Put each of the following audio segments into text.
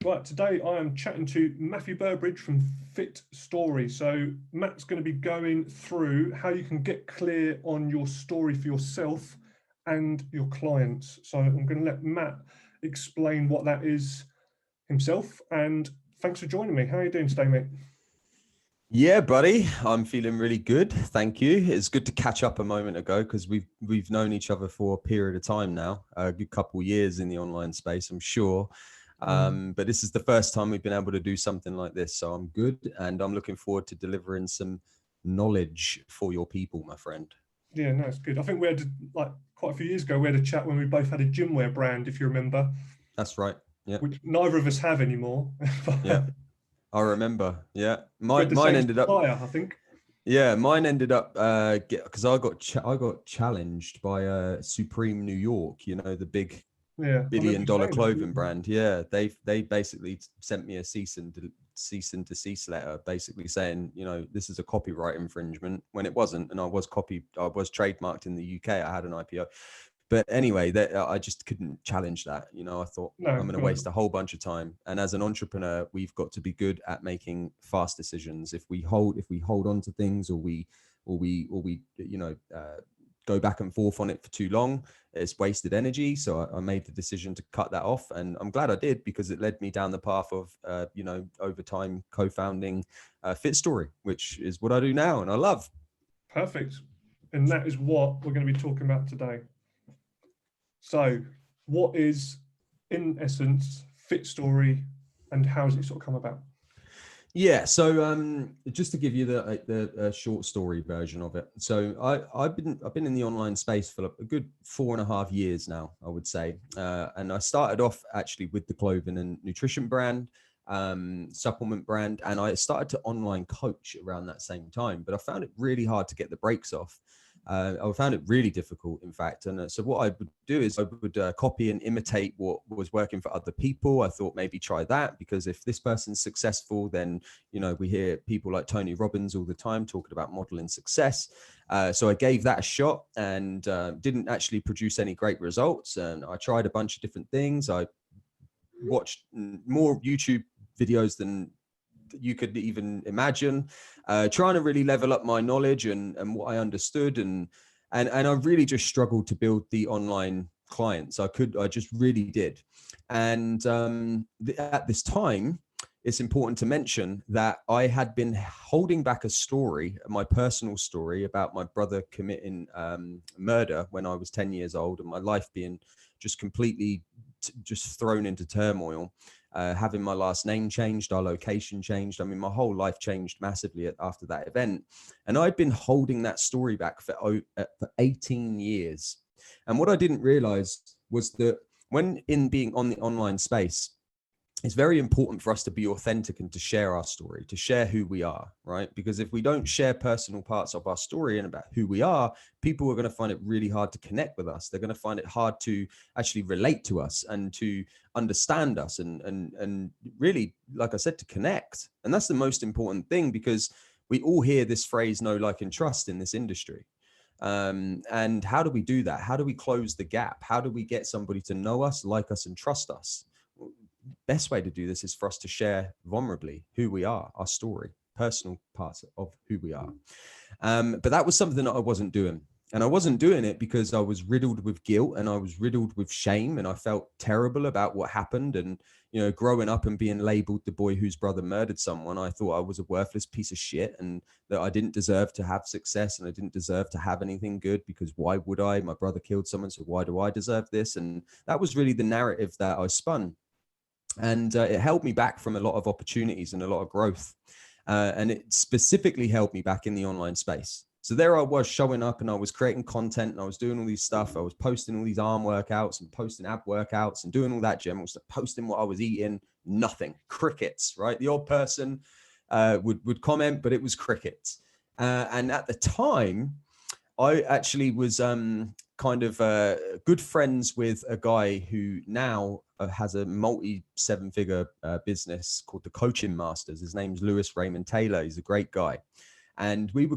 Right, today I am chatting to Matthew Burbridge from FitStory. So Matt's going to be going through how you can get clear on your story for yourself and your clients. So I'm going to let Matt explain what that is himself. And thanks for joining me. How are you doing today, mate? Yeah, buddy, I'm feeling really good. Thank you. It's good to catch up a moment ago because we've known each other for a period of time now, a good couple of years in the online space, I'm sure. But this is the first time we've been able to do something like this. So I'm good. And I'm looking forward to delivering some knowledge for your people, my friend. Yeah, no, it's good. I think we had like quite a few years ago, we had a chat when we both had a gym wear brand, if you remember. That's right. Yeah. Which neither of us have anymore. Yeah. I remember. Yeah. Mine ended up, supplier, I think. yeah, mine ended up because I got challenged by Supreme New York, you know, the big $1 billion clothing brand. Yeah, they basically sent me a cease and desist letter, basically saying, you know, this is a copyright infringement when it wasn't, and I was trademarked in the UK. I had an IPO, but anyway, I just couldn't challenge that. You know, I thought I'm going to waste a whole bunch of time. And as an entrepreneur, we've got to be good at making fast decisions. If we hold on to things, or we go back and forth on it for too long, it's wasted energy. So I made the decision to cut that off, and I'm glad I did, because it led me down the path of over time co-founding FitStory, which is what I do now and I love. Perfect. And that is what we're going to be talking about today. So what is, in essence, FitStory, and how does it sort of come about? Yeah, so just to give you the short story version of it. So I've been in the online space for a good 4.5 years now, I would say, and I started off actually with the clothing and nutrition brand, supplement brand, and I started to online coach around that same time. But I found it really hard to get the brakes off. I found it really difficult, in fact. And so what I would do is I would copy and imitate what was working for other people. I thought maybe try that, because if this person's successful, then, you know, we hear people like Tony Robbins all the time talking about modeling success. So I gave that a shot, and didn't actually produce any great results. And I tried a bunch of different things. I watched more YouTube videos than you could even imagine, trying to really level up my knowledge and what I understood, and I really just struggled to build the online clients. I just really did. And at this time, it's important to mention that I had been holding back a story, my personal story, about my brother committing murder when I was 10 years old, and my life being just completely just thrown into turmoil. Having my last name changed, our location changed. I mean, my whole life changed massively after that event. And I'd been holding that story back for 18 years. And what I didn't realize was that when being on the online space, it's very important for us to be authentic and to share our story, to share who we are, right? Because if we don't share personal parts of our story and about who we are, people are going to find it really hard to connect with us. They're going to find it hard to actually relate to us and to understand us and really, like I said, to connect. And that's the most important thing, because we all hear this phrase, know, like, and trust in this industry. And how do we do that? How do we close the gap? How do we get somebody to know us, like us, and trust us? Best way to do this is for us to share vulnerably who we are, our story, personal parts of who we are. But that was something that I wasn't doing. And I wasn't doing it because I was riddled with guilt, and I was riddled with shame, and I felt terrible about what happened. And, you know, growing up and being labeled the boy whose brother murdered someone, I thought I was a worthless piece of shit, and that I didn't deserve to have success, and I didn't deserve to have anything good, because why would I? My brother killed someone, so why do I deserve this? And that was really the narrative that I spun. And it held me back from a lot of opportunities and a lot of growth. And it specifically held me back in the online space. So there I was showing up, and I was creating content, and I was doing all these stuff. I was posting all these arm workouts and posting ab workouts and doing all that general stuff, posting what I was eating, nothing, crickets, right? The odd person would comment, but it was crickets. And at the time, I actually was kind of good friends with a guy who now has a multi-7-figure business called the Coaching Masters. His name's Lewis Raymond Taylor. He's a great guy. And we were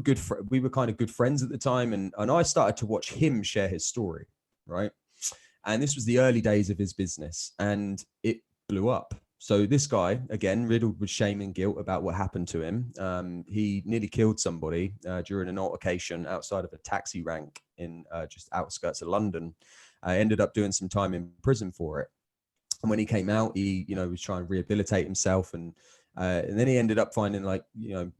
kind of good friends at the time. And I started to watch him share his story, right? And this was the early days of his business, and it blew up. So this guy, again, riddled with shame and guilt about what happened to him. He nearly killed somebody during an altercation outside of a taxi rank in just outskirts of London. Ended up doing some time in prison for it. And when he came out, he, was trying to rehabilitate himself, and then he ended up finding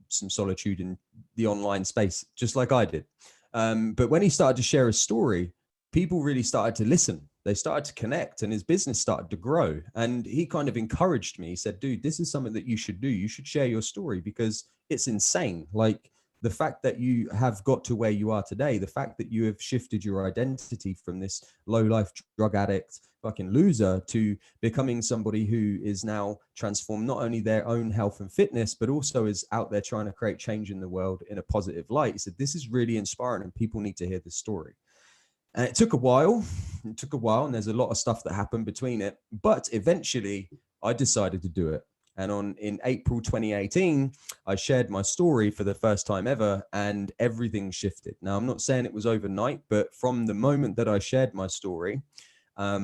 some solitude in the online space, just like I did. But when he started to share his story, people really started to listen. They started to connect, and his business started to grow. And he kind of encouraged me. He said, dude, this is something that you should do. You should share your story because it's insane. Like, the fact that you have got to where you are today, the fact that you have shifted your identity from this low life drug addict, fucking loser, to becoming somebody who is now transformed not only their own health and fitness, but also is out there trying to create change in the world in a positive light. He said, this is really inspiring and people need to hear this story. And it took a while. And there's a lot of stuff that happened between it. But eventually, I decided to do it. And in April 2018, I shared my story for the first time ever, and everything shifted. Now, I'm not saying it was overnight, but from the moment that I shared my story, a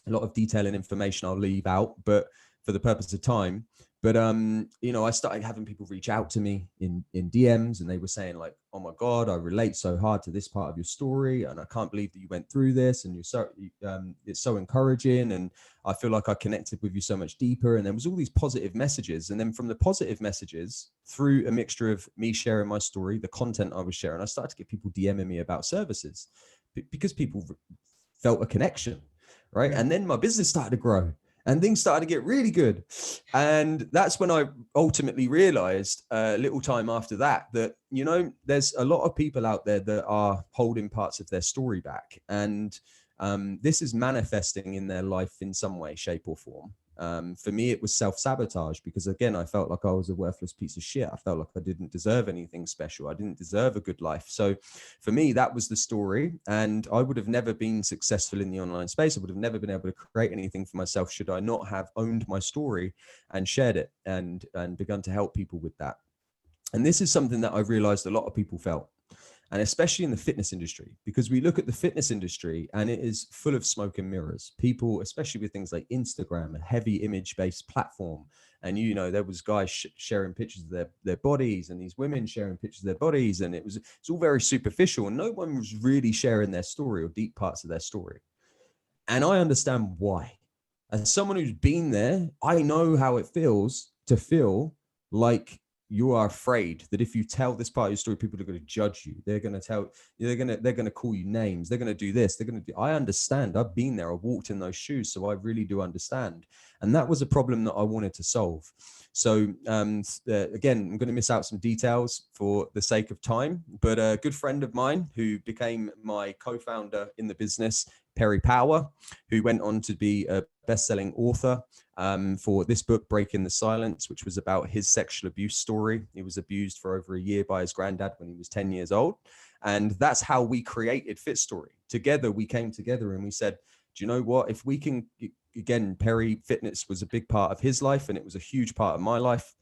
lot of detail and information I'll leave out, but for the purpose of time. But, I started having people reach out to me in DMs, and they were saying like, oh my God, I relate so hard to this part of your story. And I can't believe that you went through this, and it's so encouraging. And I feel like I connected with you so much deeper. And there was all these positive messages. And then from the positive messages, through a mixture of me sharing my story, the content I was sharing, I started to get people DMing me about services because people felt a connection, right? Yeah. And then my business started to grow. And things started to get really good. And that's when I ultimately realized a little time after that, there's a lot of people out there that are holding parts of their story back. And this is manifesting in their life in some way, shape or form. For me, it was self-sabotage because, again, I felt like I was a worthless piece of shit. I felt like I didn't deserve anything special. I didn't deserve a good life. So for me, that was the story. And I would have never been successful in the online space. I would have never been able to create anything for myself should I not have owned my story and shared it and begun to help people with that. And this is something that I realized a lot of people felt. And especially in the fitness industry, because we look at the fitness industry and it is full of smoke and mirrors. People, especially with things like Instagram, a heavy image-based platform. And, there was guys sharing pictures of their bodies, and these women sharing pictures of their bodies. And it's all very superficial, and no one was really sharing their story or deep parts of their story. And I understand why. As someone who's been there, I know how it feels to feel like you are afraid that if you tell this part of your story, people are going to judge you. They're going to call you names. They're going to do this. I understand. I've been there. I walked in those shoes. So I really do understand. And that was a problem that I wanted to solve. So again, I'm going to miss out some details for the sake of time, but a good friend of mine who became my co-founder in the business, Perry Power, who went on to be a best-selling author for this book, Breaking the Silence, which was about his sexual abuse story. He was abused for over a year by his granddad when he was 10 years old. And that's how we created FitStory. Together, we came together and we said, do you know what? If we can, again, Perry, fitness was a big part of his life and it was a huge part of my life.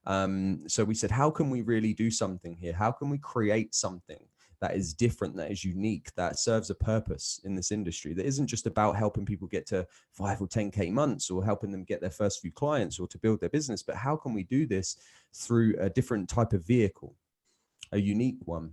So we said, how can we really do something here? How can we create something that is different, that is unique, that serves a purpose in this industry, that isn't just about helping people get to 5 or 10K months or helping them get their first few clients or to build their business, but how can we do this through a different type of vehicle, a unique one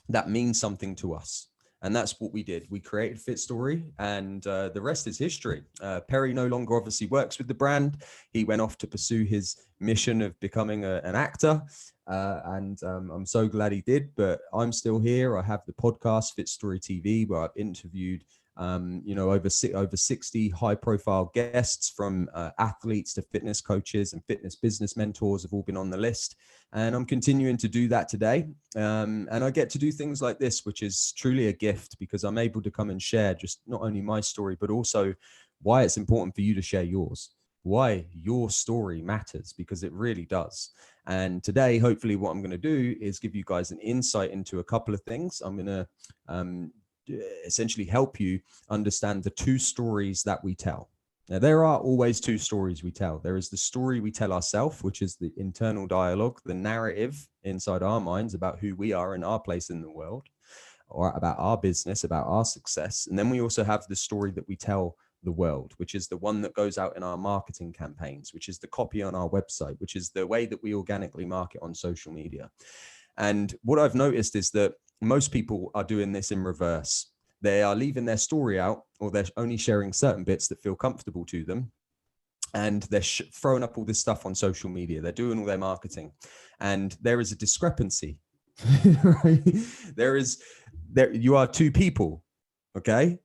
that means something to us? And that's what we did. We created FitStory, and the rest is history. Perry no longer obviously works with the brand. He went off to pursue his mission of becoming an actor. And I'm so glad he did, but I'm still here. I have the podcast FitStory TV, where I've interviewed over 60 high profile guests, from athletes to fitness coaches and fitness business mentors have all been on the list. And I'm continuing to do that today. And I get to do things like this, which is truly a gift, because I'm able to come and share just not only my story, but also why it's important for you to share yours, why your story matters, because it really does. And today, hopefully what I'm going to do is give you guys an insight into a couple of things. I'm going to essentially help you understand the two stories that we tell. Now, there are always two stories we tell. There is the story we tell ourselves, which is the internal dialogue, the narrative inside our minds about who we are and our place in the world, or about our business, about our success. And then we also have the story that we tell the world, which is the one that goes out in our marketing campaigns, which is the copy on our website, which is the way that we organically market on social media. And what I've noticed is that most people are doing this in reverse. They are leaving their story out, or they're only sharing certain bits that feel comfortable to them. And they're throwing up all this stuff on social media. They're doing all their marketing. And there is a discrepancy. Right? You are two people, okay?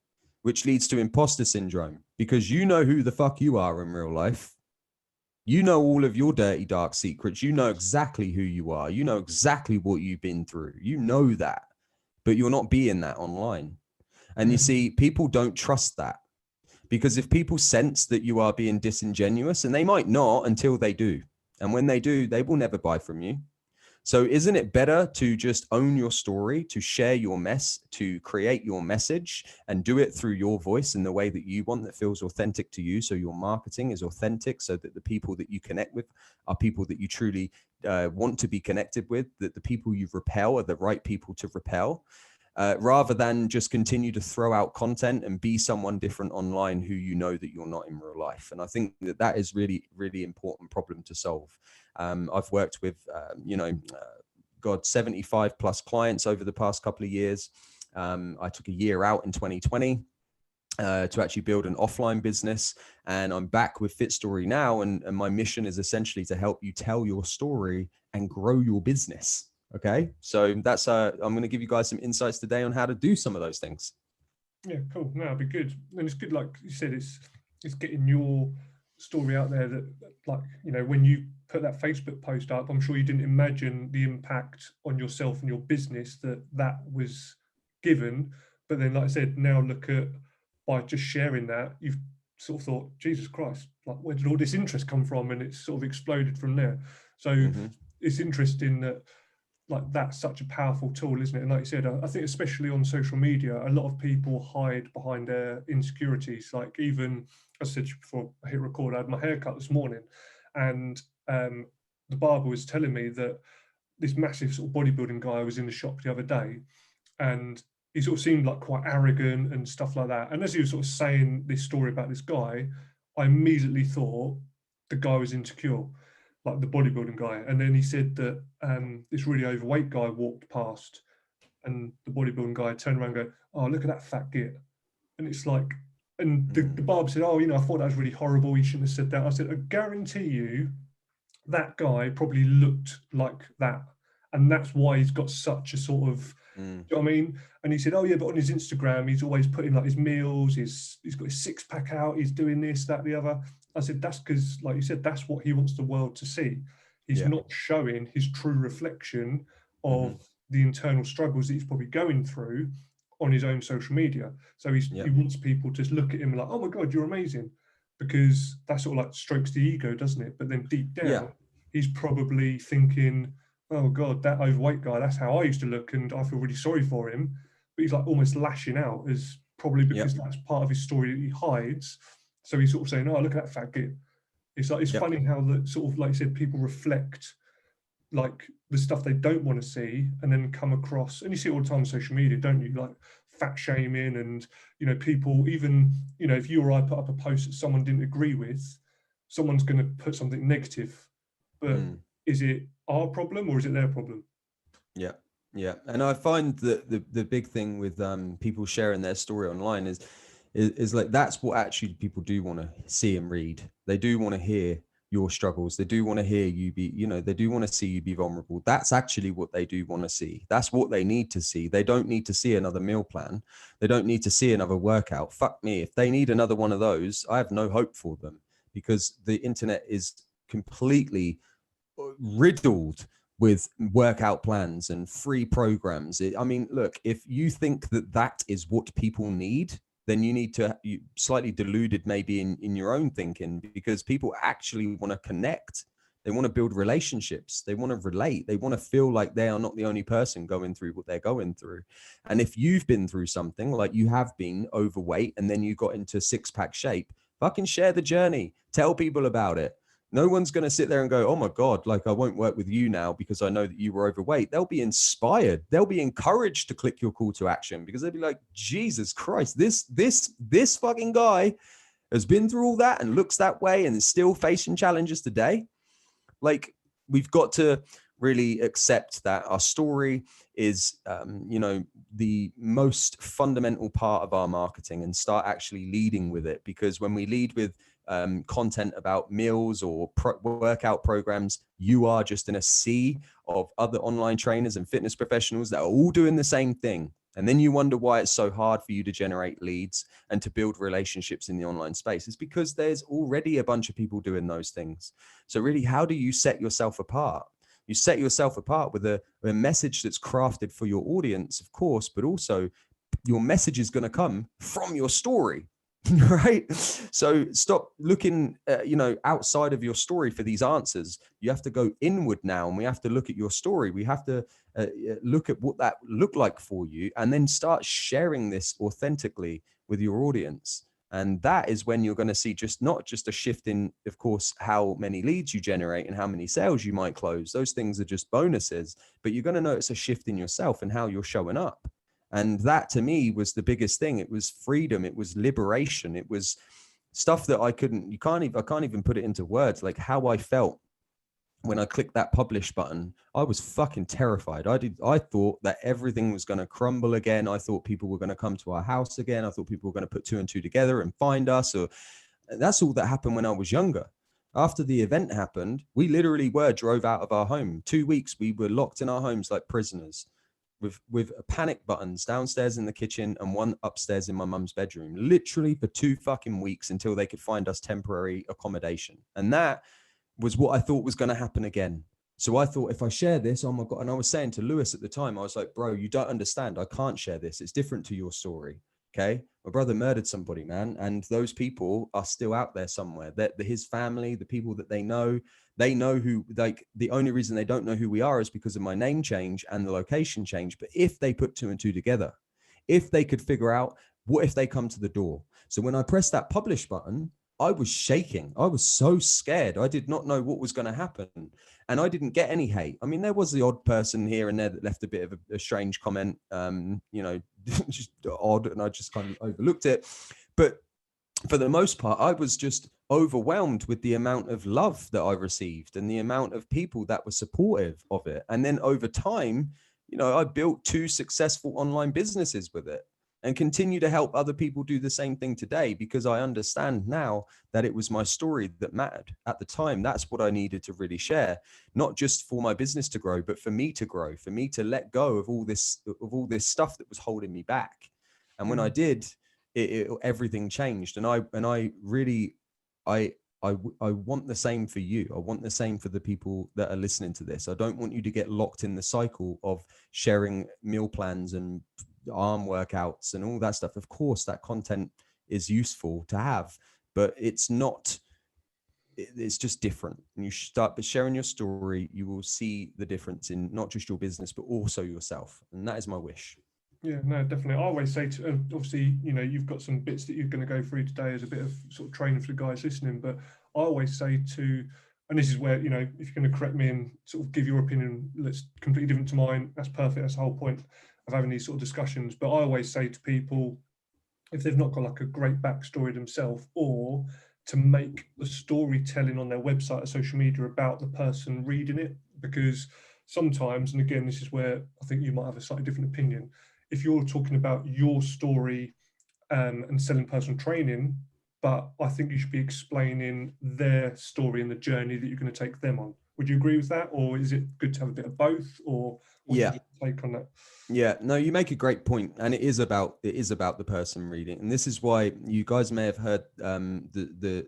Which leads to imposter syndrome, because you know who the fuck you are in real life. You know all of your dirty, dark secrets. You know exactly who you are. You know exactly what you've been through. You know that, but you're not being that online. And you see, people don't trust that, because if people sense that you are being disingenuous, and they might not until they do, and when they do, they will never buy from you. So isn't it better to just own your story, to share your mess, to create your message, and do it through your voice in the way that you want, that feels authentic to you? So your marketing is authentic, so that the people that you connect with are people that you truly want to be connected with, that the people you repel are the right people to repel, rather than just continue to throw out content and be someone different online who you know that you're not in real life. And I think that that is really, really important problem to solve. I've worked with, 75 plus clients over the past couple of years. I took a year out in 2020 to actually build an offline business, and I'm back with FitStory now. And my mission is essentially to help you tell your story and grow your business. Okay. So that's, I'm going to give you guys some insights today on how to do some of those things. Yeah, cool. No, it'd be good. And it's good, like you said, it's getting your story out there, that, like, you know, when you put that Facebook post up, I'm sure you didn't imagine the impact on yourself and your business that was given. But then, like I said, now look at, by just sharing that, you've sort of thought, Jesus Christ, like, where did all this interest come from? And it's sort of exploded from there. So it's interesting that, like, that's such a powerful tool, isn't it? And like you said, I think especially on social media, a lot of people hide behind their insecurities. Like, even, as I said before I hit record, I had my haircut this morning, and the barber was telling me that this massive sort of bodybuilding guy was in the shop the other day, and he sort of seemed like quite arrogant and stuff like that. And as he was sort of saying this story about this guy, I immediately thought the guy was insecure, like the bodybuilding guy. And then he said that this really overweight guy walked past, and the bodybuilding guy turned around and go, "Oh, look at that fat git." And it's like, and the barber said, "Oh, you know, I thought that was really horrible. You shouldn't have said that." I said, "I guarantee you that guy probably looked like that. And that's why he's got such a sort of, do you know what I mean?" And he said, "Oh yeah, but on his Instagram, he's always putting like his meals, he's got his six pack out, he's doing this, that, the other." I said, "That's because, like you said, that's what he wants the world to see. He's not showing his true reflection of the internal struggles that he's probably going through on his own social media. So he wants people to look at him like, 'Oh my God, you're amazing,' because that sort of like strokes the ego, doesn't it? But then deep down, he's probably thinking, 'Oh God, that overweight guy, that's how I used to look, and I feel really sorry for him.' But he's like almost lashing out, as probably because that's part of his story that he hides. So he's sort of saying, 'Oh, look at that fat git.' It's like, it's funny how the sort of, like you said, people reflect like the stuff they don't want to see, and then come across, and you see it all the time on social media, don't you? Like fat shaming, and, you know, people, even, you know, if you or I put up a post that someone didn't agree with, someone's going to put something negative. But is it our problem or is it their problem? Yeah. And I find that the big thing with people sharing their story online is like, that's what actually people do want to see and read. They do want to hear your struggles. They do want to hear you be, you know, they do want to see you be vulnerable. That's actually what they do want to see. That's what they need to see. They don't need to see another meal plan. They don't need to see another workout. Fuck me. If they need another one of those, I have no hope for them, because the internet is completely riddled with workout plans and free programs. I mean, look, if you think that that is what people need, then you need to, you slightly deluded maybe in your own thinking, because people actually want to connect. They want to build relationships. They want to relate. They want to feel like they are not the only person going through what they're going through. And if you've been through something, like you have been overweight and then you got into six-pack shape, fucking share the journey. Tell people about it. No one's going to sit there and go, "Oh my God, like I won't work with you now because I know that you were overweight." They'll be inspired. They'll be encouraged to click your call to action, because they'll be like, "Jesus Christ, this fucking guy has been through all that and looks that way and is still facing challenges today. Like, we've got to really accept that our story is, the most fundamental part of our marketing, and start actually leading with it. Because when we lead with content about meals or workout programs, you are just in a sea of other online trainers and fitness professionals that are all doing the same thing. And then you wonder why it's so hard for you to generate leads and to build relationships in the online space. It's because there's already a bunch of people doing those things. So really, how do you set yourself apart? You set yourself apart with a message that's crafted for your audience, of course, but also your message is going to come from your story. Right? So stop looking, outside of your story for these answers. You have to go inward now, and we have to look at your story. We have to look at what that looked like for you, and then start sharing this authentically with your audience. And that is when you're going to see not just a shift in, of course, how many leads you generate and how many sales you might close. Those things are just bonuses, but you're going to notice a shift in yourself and how you're showing up. And that, to me, was the biggest thing. It was freedom. It was liberation. It was stuff that I can't even put it into words, like how I felt when I clicked that publish button. I was fucking terrified. I thought that everything was going to crumble again. I thought people were going to come to our house again. I thought people were going to put 2 and 2 together and find us. Or that's all that happened when I was younger. After the event happened, we literally drove out of our home. 2 weeks, we were locked in our homes like prisoners, with panic buttons downstairs in the kitchen and one upstairs in my mum's bedroom, literally for 2 fucking weeks, until they could find us temporary accommodation. And that was what I thought was going to happen again. So I thought, if I share this, oh my God. And I was saying to Lewis at the time, I was like, bro, you don't understand. I can't share this. It's different to your story. Okay. My brother murdered somebody, man. And those people are still out there somewhere. That his family, the people that they know who, like, the only reason they don't know who we are is because of my name change and the location change. But if they put 2 and 2 together, if they could figure out, what if they come to the door? So when I pressed that publish button, I was shaking. I was so scared. I did not know what was going to happen. And I didn't get any hate. I mean, there was the odd person here and there that left a bit of a strange comment, just odd. And I just kind of overlooked it. But for the most part, I was just overwhelmed with the amount of love that I received and the amount of people that were supportive of it. And then over time, I built 2 successful online businesses with it, and continue to help other people do the same thing today, because I understand now that it was my story that mattered at the time. That's what I needed to really share, not just for my business to grow, but for me to grow, for me to let go of all this stuff that was holding me back. And when I did, everything changed. And I really want the same for you. I want the same for the people that are listening to this. I don't want you to get locked in the cycle of sharing meal plans and arm workouts and all that stuff. Of course, that content is useful to have, but it's just different. And you start sharing your story, you will see the difference in not just your business, but also yourself. And that is my wish. Yeah, no, definitely. I always say to, obviously, you've got some bits that you're going to go through today as a bit of sort of training for the guys listening, but I always say to, and this is where, if you're going to correct me and sort of give your opinion that's completely different to mine, that's perfect. That's the whole point of having these sort of discussions. But I always say to people, if they've not got like a great backstory themselves, or to make the storytelling on their website or social media about the person reading it, because sometimes, and again, this is where I think you might have a slightly different opinion, if you're talking about your story and selling personal training, but I think you should be explaining their story and the journey that you're going to take them on. Would you agree with that? Or is it good to have a bit of both? Or what's your take on that? Yeah, no, you make a great point, and it is about the person reading. And this is why you guys may have heard the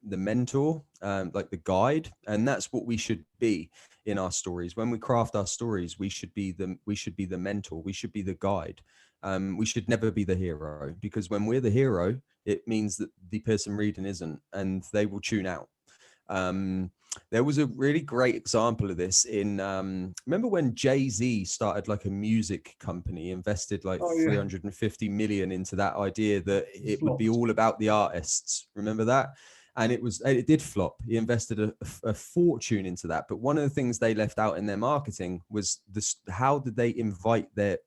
mentor, like the guide, and that's what we should be in our stories. When we craft our stories, we should be the mentor, we should be the guide. We should never be the hero, because when we're the hero, it means that the person reading isn't, and they will tune out. There was a really great example of this in, remember when Jay-Z started like a music company, invested like 350 million into that idea that it would be all about the artists. Remember that? And it did flop. He invested a fortune into that. But one of the things they left out in their marketing was this: how did they invite their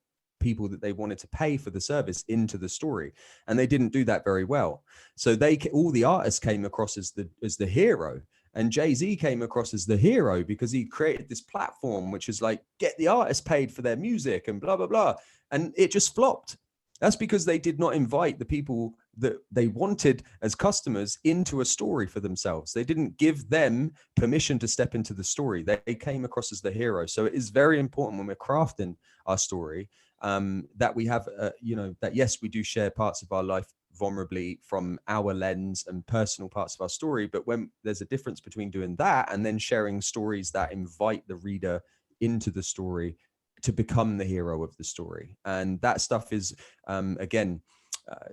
people that they wanted to pay for the service into the story, and they didn't do that very well. So all the artists came across as the hero, and Jay-Z came across as the hero because he created this platform which is like, get the artists paid for their music and blah blah blah, and it just flopped. That's because they did not invite the people that they wanted as customers into a story for themselves. They didn't give them permission to step into the story. They came across as the hero. So it is very important when we're crafting our story, that we have, that yes, we do share parts of our life vulnerably from our lens and personal parts of our story. But when there's a difference between doing that and then sharing stories that invite the reader into the story to become the hero of the story. And that stuff is, again,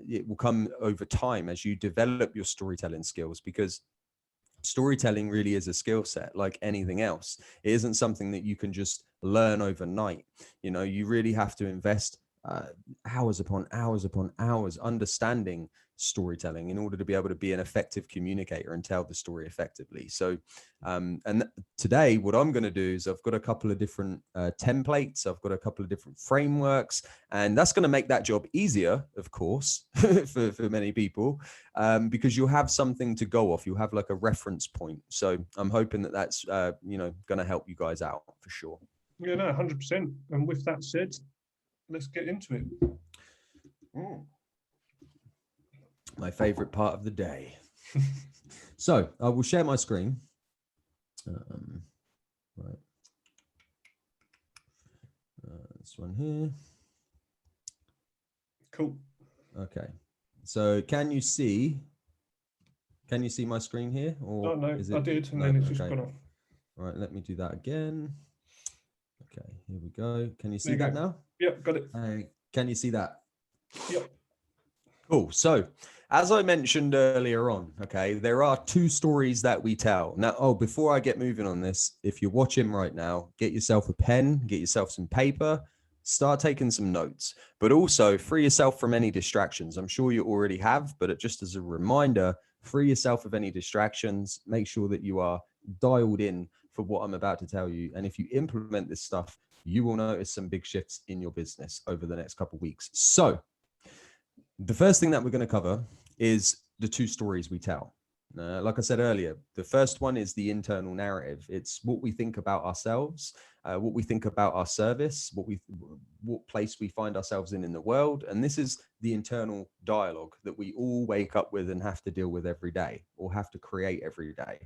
it will come over time as you develop your storytelling skills, because storytelling really is a skill set like anything else. It isn't something that you can just learn overnight. You really have to invest hours upon hours understanding storytelling in order to be able to be an effective communicator and tell the story effectively. So today what I'm going to do is I've got a couple of different templates, I've got a couple of different frameworks, and that's going to make that job easier, of course, for many people, because you'll have something to go off. You'll have like a reference point. So I'm hoping that that's going to help you guys out for sure. Yeah, no, 100%. And with that said, let's get into it. My favorite part of the day. So I will share my screen. Right. This one here. Cool. Okay. So can you see my screen here? Or no, I did, and then it's just gone off. All right, let me do that again. Okay, here we go. Can you see that now? Yep, got it. Can you see that? Yep. Cool. So as I mentioned earlier on, okay, there are two stories that we tell. Now, before I get moving on this, if you're watching right now, get yourself a pen, get yourself some paper, start taking some notes, but also free yourself from any distractions. I'm sure you already have, but just as a reminder, free yourself of any distractions. Make sure that you are dialed in for what I'm about to tell you. And if you implement this stuff, you will notice some big shifts in your business over the next couple of weeks. So the first thing that we're going to cover is the two stories we tell. Like I said earlier, the first one is the internal narrative. It's what we think about ourselves, what we think about our service, what place we find ourselves in the world. And this is the internal dialogue that we all wake up with and have to deal with every day, or have to create every day.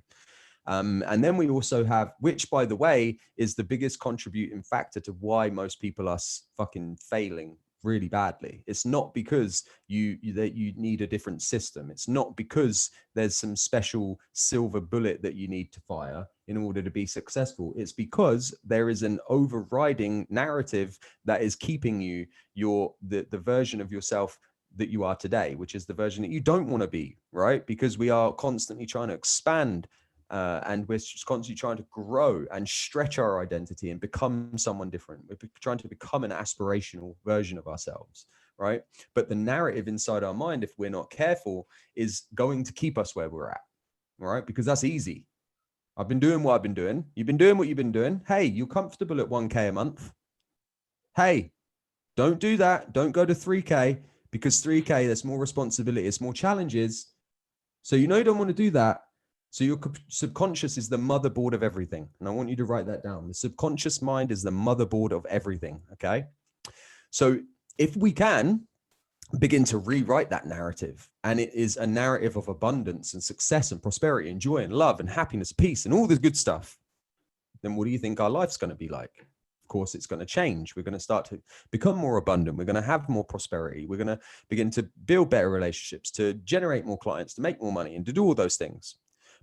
And then we also have, which by the way, is the biggest contributing factor to why most people are fucking failing really badly. It's not because you need a different system. It's not because there's some special silver bullet that you need to fire in order to be successful. It's because there is an overriding narrative that is keeping you the version of yourself that you are today, which is the version that you don't want to be, right? Because we are constantly trying to expand and we're just constantly trying to grow and stretch our identity and become someone different. We're trying to become an aspirational version of ourselves, right? But the narrative inside our mind, if we're not careful, is going to keep us where we're at, right? Because that's easy. I've been doing what I've been doing. You've been doing what you've been doing. Hey, you're comfortable at 1K a month. Hey, don't do that. Don't go to 3K, because 3K, there's more responsibility, it's more challenges. So you don't want to do that. So your subconscious is the motherboard of everything. And I want you to write that down. The subconscious mind is the motherboard of everything, okay? So if we can begin to rewrite that narrative, and it is a narrative of abundance and success and prosperity and joy and love and happiness, peace and all this good stuff, then what do you think our life's going to be like? Of course, it's going to change. We're going to start to become more abundant. We're going to have more prosperity. We're going to begin to build better relationships, to generate more clients, to make more money, and to do all those things.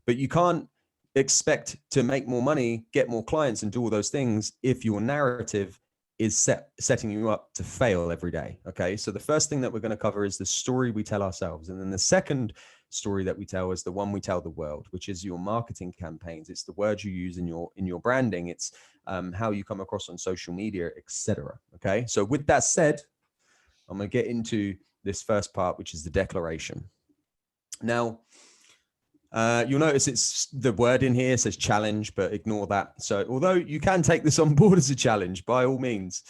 But you can't expect to make more money, get more clients, and do all those things if your narrative is setting you up to fail every day. Okay. So the first thing that we're going to cover is the story we tell ourselves. And then the second story that we tell is the one we tell the world, which is your marketing campaigns. It's the words you use in your branding. It's how you come across on social media, etc. Okay. So with that said, I'm going to get into this first part, which is the declaration. Now, You'll notice it's the word in here says challenge, but ignore that. So although you can take this on board as a challenge, by all means.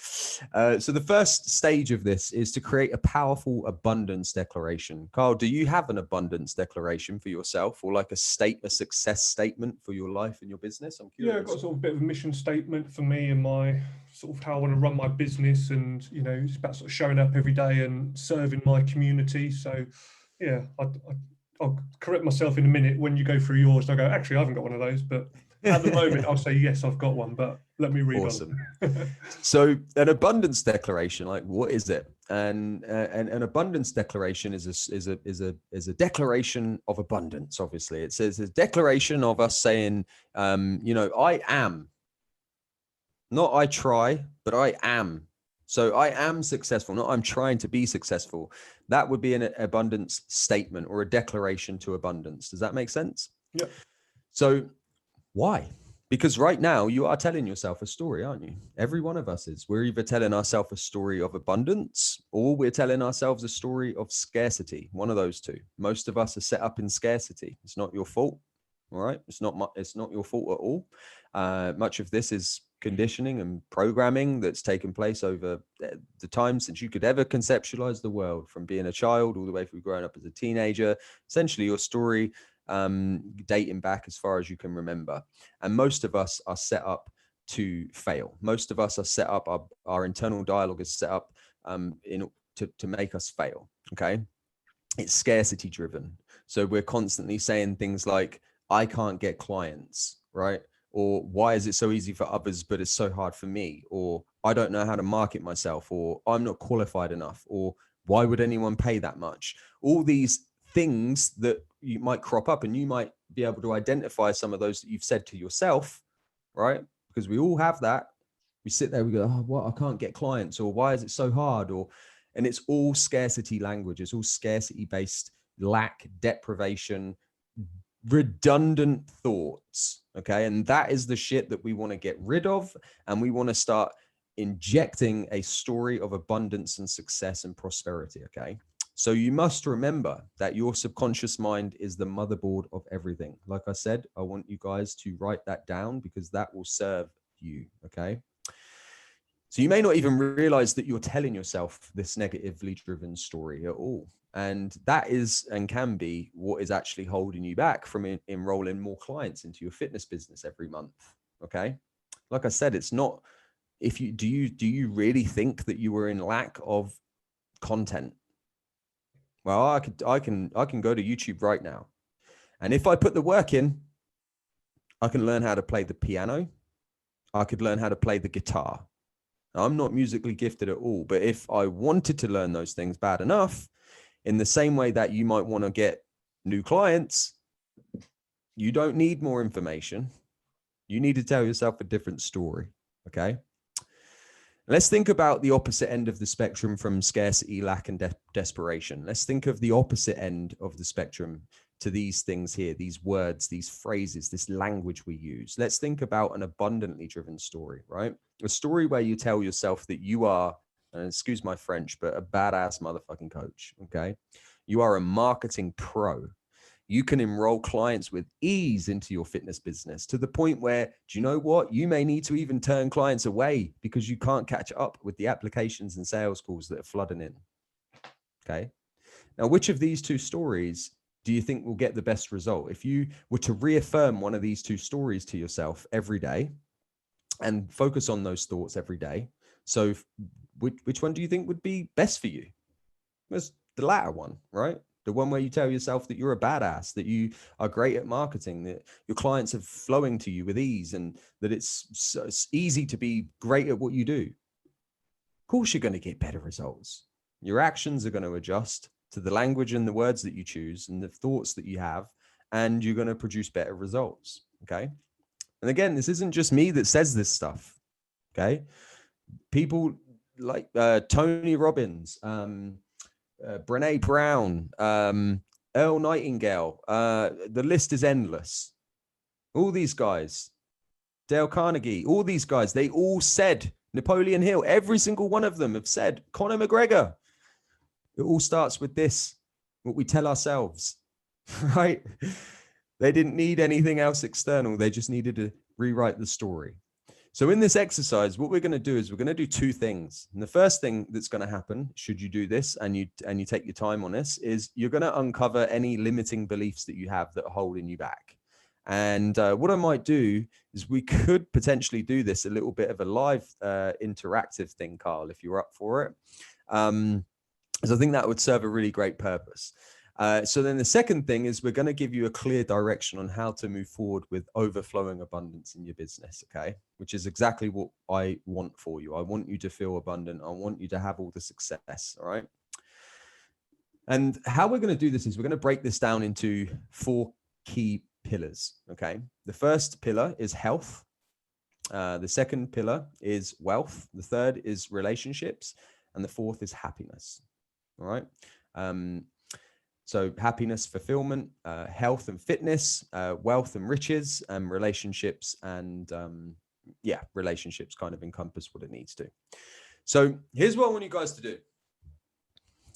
So the first stage of this is to create a powerful abundance declaration. Carl, do you have an abundance declaration for yourself, or like a success statement for your life and your business? I'm curious. Yeah, I've got sort of a bit of a mission statement for me and my sort of how I want to run my business, and it's about sort of showing up every day and serving my community. So yeah, I'll correct myself in a minute when you go through yours. I'll go, actually, I haven't got one of those, but at the moment, I'll say, yes, I've got one, but let me read awesome. on. So an abundance declaration, like what is it? And an abundance declaration is a declaration of abundance. Obviously, it says a declaration of us saying, I am, not I try, but I am. So I am successful, not I'm trying to be successful. That would be an abundance statement or a declaration to abundance. Does that make sense? Yeah. So why? Because right now you are telling yourself a story, aren't you? Every one of us is. We're either telling ourselves a story of abundance or we're telling ourselves a story of scarcity. One of those two. Most of us are set up in scarcity. It's not your fault. All right. It's not your fault at all. Much of this is conditioning and programming that's taken place over the time since you could ever conceptualize the world, from being a child all the way through growing up as a teenager. Essentially your story dating back as far as you can remember. And most of us are set up to fail. Most of us are set up, our internal dialogue is set up to make us fail. Okay. It's scarcity driven. So we're constantly saying things like, I can't get clients, right? Or why is it so easy for others, but it's so hard for me? Or I don't know how to market myself, or I'm not qualified enough, or why would anyone pay that much? All these things that you might crop up, and you might be able to identify some of those that you've said to yourself, right? Because we all have that. We sit there, we go, oh, what? I can't get clients, or why is it so hard? And it's all scarcity language. It's all scarcity based, lack, deprivation, redundant thoughts. Okay. And that is the shit that we want to get rid of. And we want to start injecting a story of abundance and success and prosperity. Okay. So you must remember that your subconscious mind is the motherboard of everything. Like I said, I want you guys to write that down because that will serve you. Okay. So you may not even realize that you're telling yourself this negatively driven story at all. And that is and can be what is actually holding you back from enrolling more clients into your fitness business every month. Okay. Like I said, it's not, do you really think that you were in lack of content? Well, I can go to YouTube right now. And if I put the work in, I can learn how to play the piano. I could learn how to play the guitar. I'm not musically gifted at all, but if I wanted to learn those things bad enough, in the same way that you might want to get new clients, you don't need more information. You need to tell yourself a different story. Okay. Let's think about the opposite end of the spectrum from scarcity, lack, and desperation. Let's think of the opposite end of the spectrum to these things here, these words, these phrases, this language we use. Let's think about an abundantly driven story, right? A story where you tell yourself that you are, and excuse my French, but a badass motherfucking coach, okay? You are a marketing pro. You can enroll clients with ease into your fitness business to the point where, do you know what? You may need to even turn clients away because you can't catch up with the applications and sales calls that are flooding in, okay? Now, which of these two stories do you think will get the best result? If you were to reaffirm one of these two stories to yourself every day and focus on those thoughts every day. So which one do you think would be best for you? It's the latter one, right? The one where you tell yourself that you're a badass, that you are great at marketing, that your clients are flowing to you with ease, and that it's easy to be great at what you do. Of course, you're going to get better results. Your actions are going to adjust to the language and the words that you choose and the thoughts that you have, and you're going to produce better results. Okay. And again, this isn't just me that says this stuff. Okay. People like Tony Robbins, Brene Brown, Earl Nightingale, the list is endless. All these guys, Dale Carnegie, all these guys, they all said, Napoleon Hill, every single one of them have said, Conor McGregor. It all starts with this, what we tell ourselves, right? They didn't need anything else external. They just needed to rewrite the story. So in this exercise, what we're going to do is we're going to do two things. And the first thing that's going to happen, should you do this and you take your time on this, is you're going to uncover any limiting beliefs that you have that are holding you back. And what I might do is we could potentially do this a little bit of a live interactive thing, Carl, if you're up for it. Because I think that would serve a really great purpose. So then the second thing is we're going to give you a clear direction on how to move forward with overflowing abundance in your business, okay? Which is exactly what I want for you. I want you to feel abundant. I want you to have all the success, all right? And how we're going to do this is we're going to break this down into 4 key pillars, okay? The first pillar is health. The second pillar is wealth. The third is relationships. And the fourth is happiness, all right? So happiness, fulfillment, health and fitness, wealth and riches, and relationships. And relationships kind of encompass what it needs to. So here's what I want you guys to do.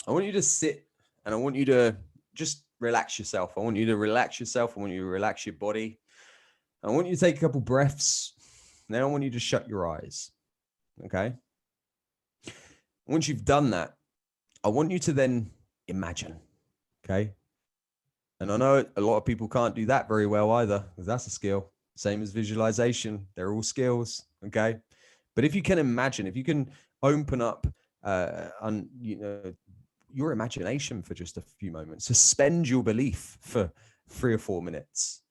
I want you to sit and I want you to just relax yourself. I want you to relax yourself. I want you to relax your body. I want you to take a couple breaths. Then I want you to shut your eyes. Okay. Once you've done that, I want you to then imagine. Okay. And I know a lot of people can't do that very well either, because that's a skill. Same as visualization. They're all skills. Okay. But if you can imagine, if you can open up your imagination for just a few moments, suspend your belief for 3 or 4 minutes.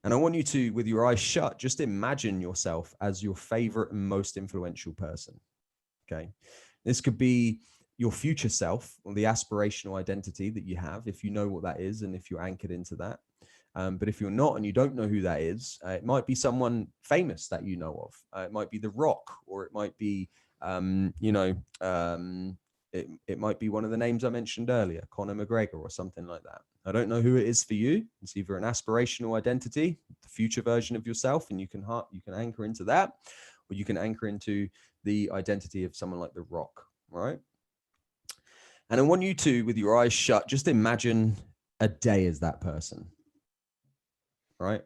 And I want you to, with your eyes shut, just imagine yourself as your favorite and most influential person. Okay. This could be your future self, or the aspirational identity that you have, if you know what that is and if you're anchored into that. But if you're not and you don't know who that is, it might be someone famous that you know of. It might be The Rock, or it might be, it might be one of the names I mentioned earlier, Conor McGregor or something like that. I don't know who it is for you. It's either an aspirational identity, the future version of yourself, and you can anchor into that, or you can anchor into the identity of someone like The Rock, right? And I want you to, with your eyes shut, just imagine a day as that person, right?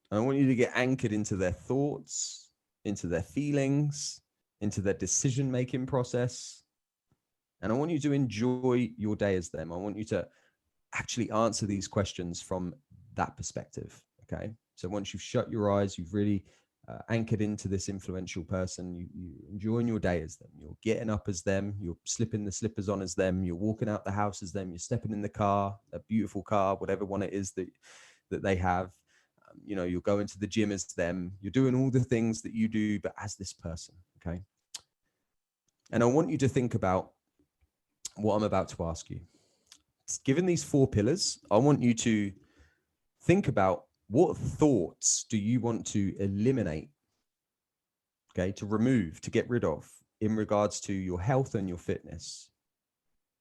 And I want you to get anchored into their thoughts, into their feelings, into their decision-making process. And I want you to enjoy your day as them. I want you to actually answer these questions from that perspective, okay? So once you've shut your eyes, you've really anchored into this influential person, you're enjoying your day as them. You're getting up as them. You're slipping the slippers on as them. You're walking out the house as them. You're stepping in the car, a beautiful car, whatever one it is that they have. You're going to the gym as them. You're doing all the things that you do, but as this person, okay? And I want you to think about what I'm about to ask you. Given these 4 pillars, I want you to think about what thoughts do you want to eliminate, okay, to remove, to get rid of in regards to your health and your fitness?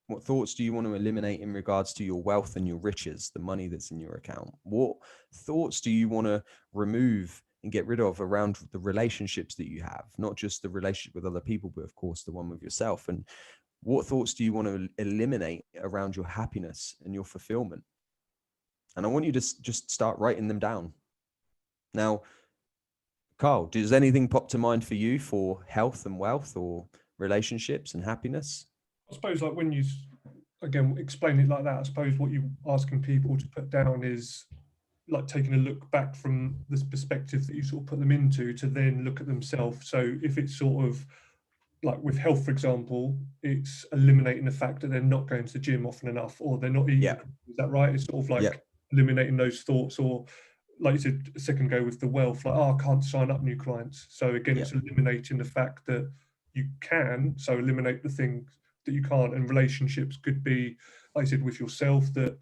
What thoughts do you want to eliminate in regards to your wealth and your riches, the money that's in your account? What thoughts do you want to remove and get rid of around the relationships that you have, not just the relationship with other people, but of course the one with yourself? And what thoughts do you want to eliminate around your happiness and your fulfillment? And I want you to just start writing them down. Now, Carl, does anything pop to mind for you for health and wealth, or relationships and happiness? I suppose, like, when you, again, explain it like that, I suppose what you're asking people to put down is like taking a look back from this perspective that you sort of put them into, to then look at themselves. So if it's sort of like with health, for example, it's eliminating the fact that they're not going to the gym often enough, or they're not eating. Yeah. Is that right? It's sort of like eliminating those thoughts, or like you said a second ago with the wealth, like, I can't sign up new clients. So again, it's eliminating the fact that you can. So eliminate the things that you can't. And relationships could be, like I said, with yourself, that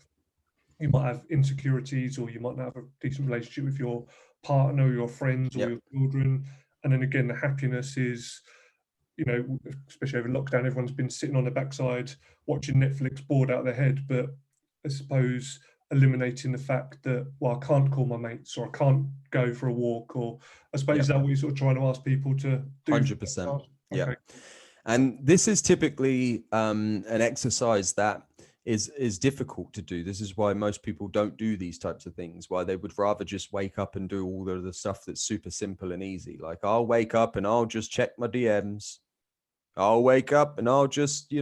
you might have insecurities, or you might not have a decent relationship with your partner, or your friends, or your children. And then again, the happiness is, especially over lockdown, everyone's been sitting on their backside watching Netflix, bored out of their head. But I suppose eliminating the fact that, well, I can't call my mates, or I can't go for a walk, or I suppose is that what you're sort of trying to ask people to do? 100%. Yeah. And this is typically an exercise that is difficult to do. This is why most people don't do these types of things, why they would rather just wake up and do all of the stuff that's super simple and easy. Like, I'll wake up and I'll just check my DMs. I'll wake up and I'll just,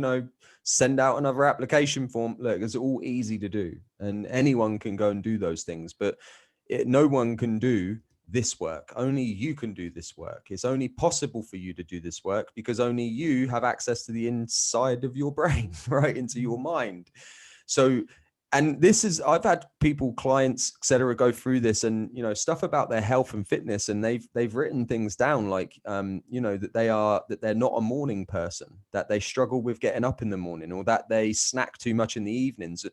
send out another application form. Look, it's all easy to do, and anyone can go and do those things, but no one can do this work. Only you can do this work. It's only possible for you to do this work because only you have access to the inside of your brain, right? Into your mind. So, and this is, I've had people, clients, etc., go through this and, stuff about their health and fitness. And they've written things down like, that they're not a morning person, that they struggle with getting up in the morning, or that they snack too much in the evenings.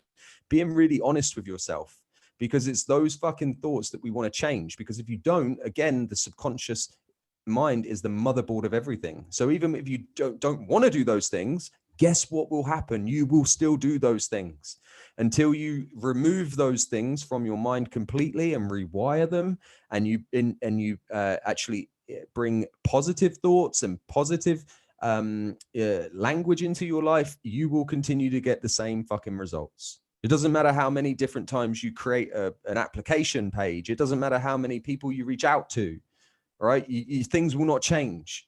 Being really honest with yourself, because it's those fucking thoughts that we want to change. Because if you don't, again, the subconscious mind is the motherboard of everything. So even if you don't want to do those things, guess what will happen? You will still do those things until you remove those things from your mind completely and rewire them. And you actually bring positive thoughts and positive language into your life. You will continue to get the same fucking results. It doesn't matter how many different times you create an application page. It doesn't matter how many people you reach out to, right? Things will not change.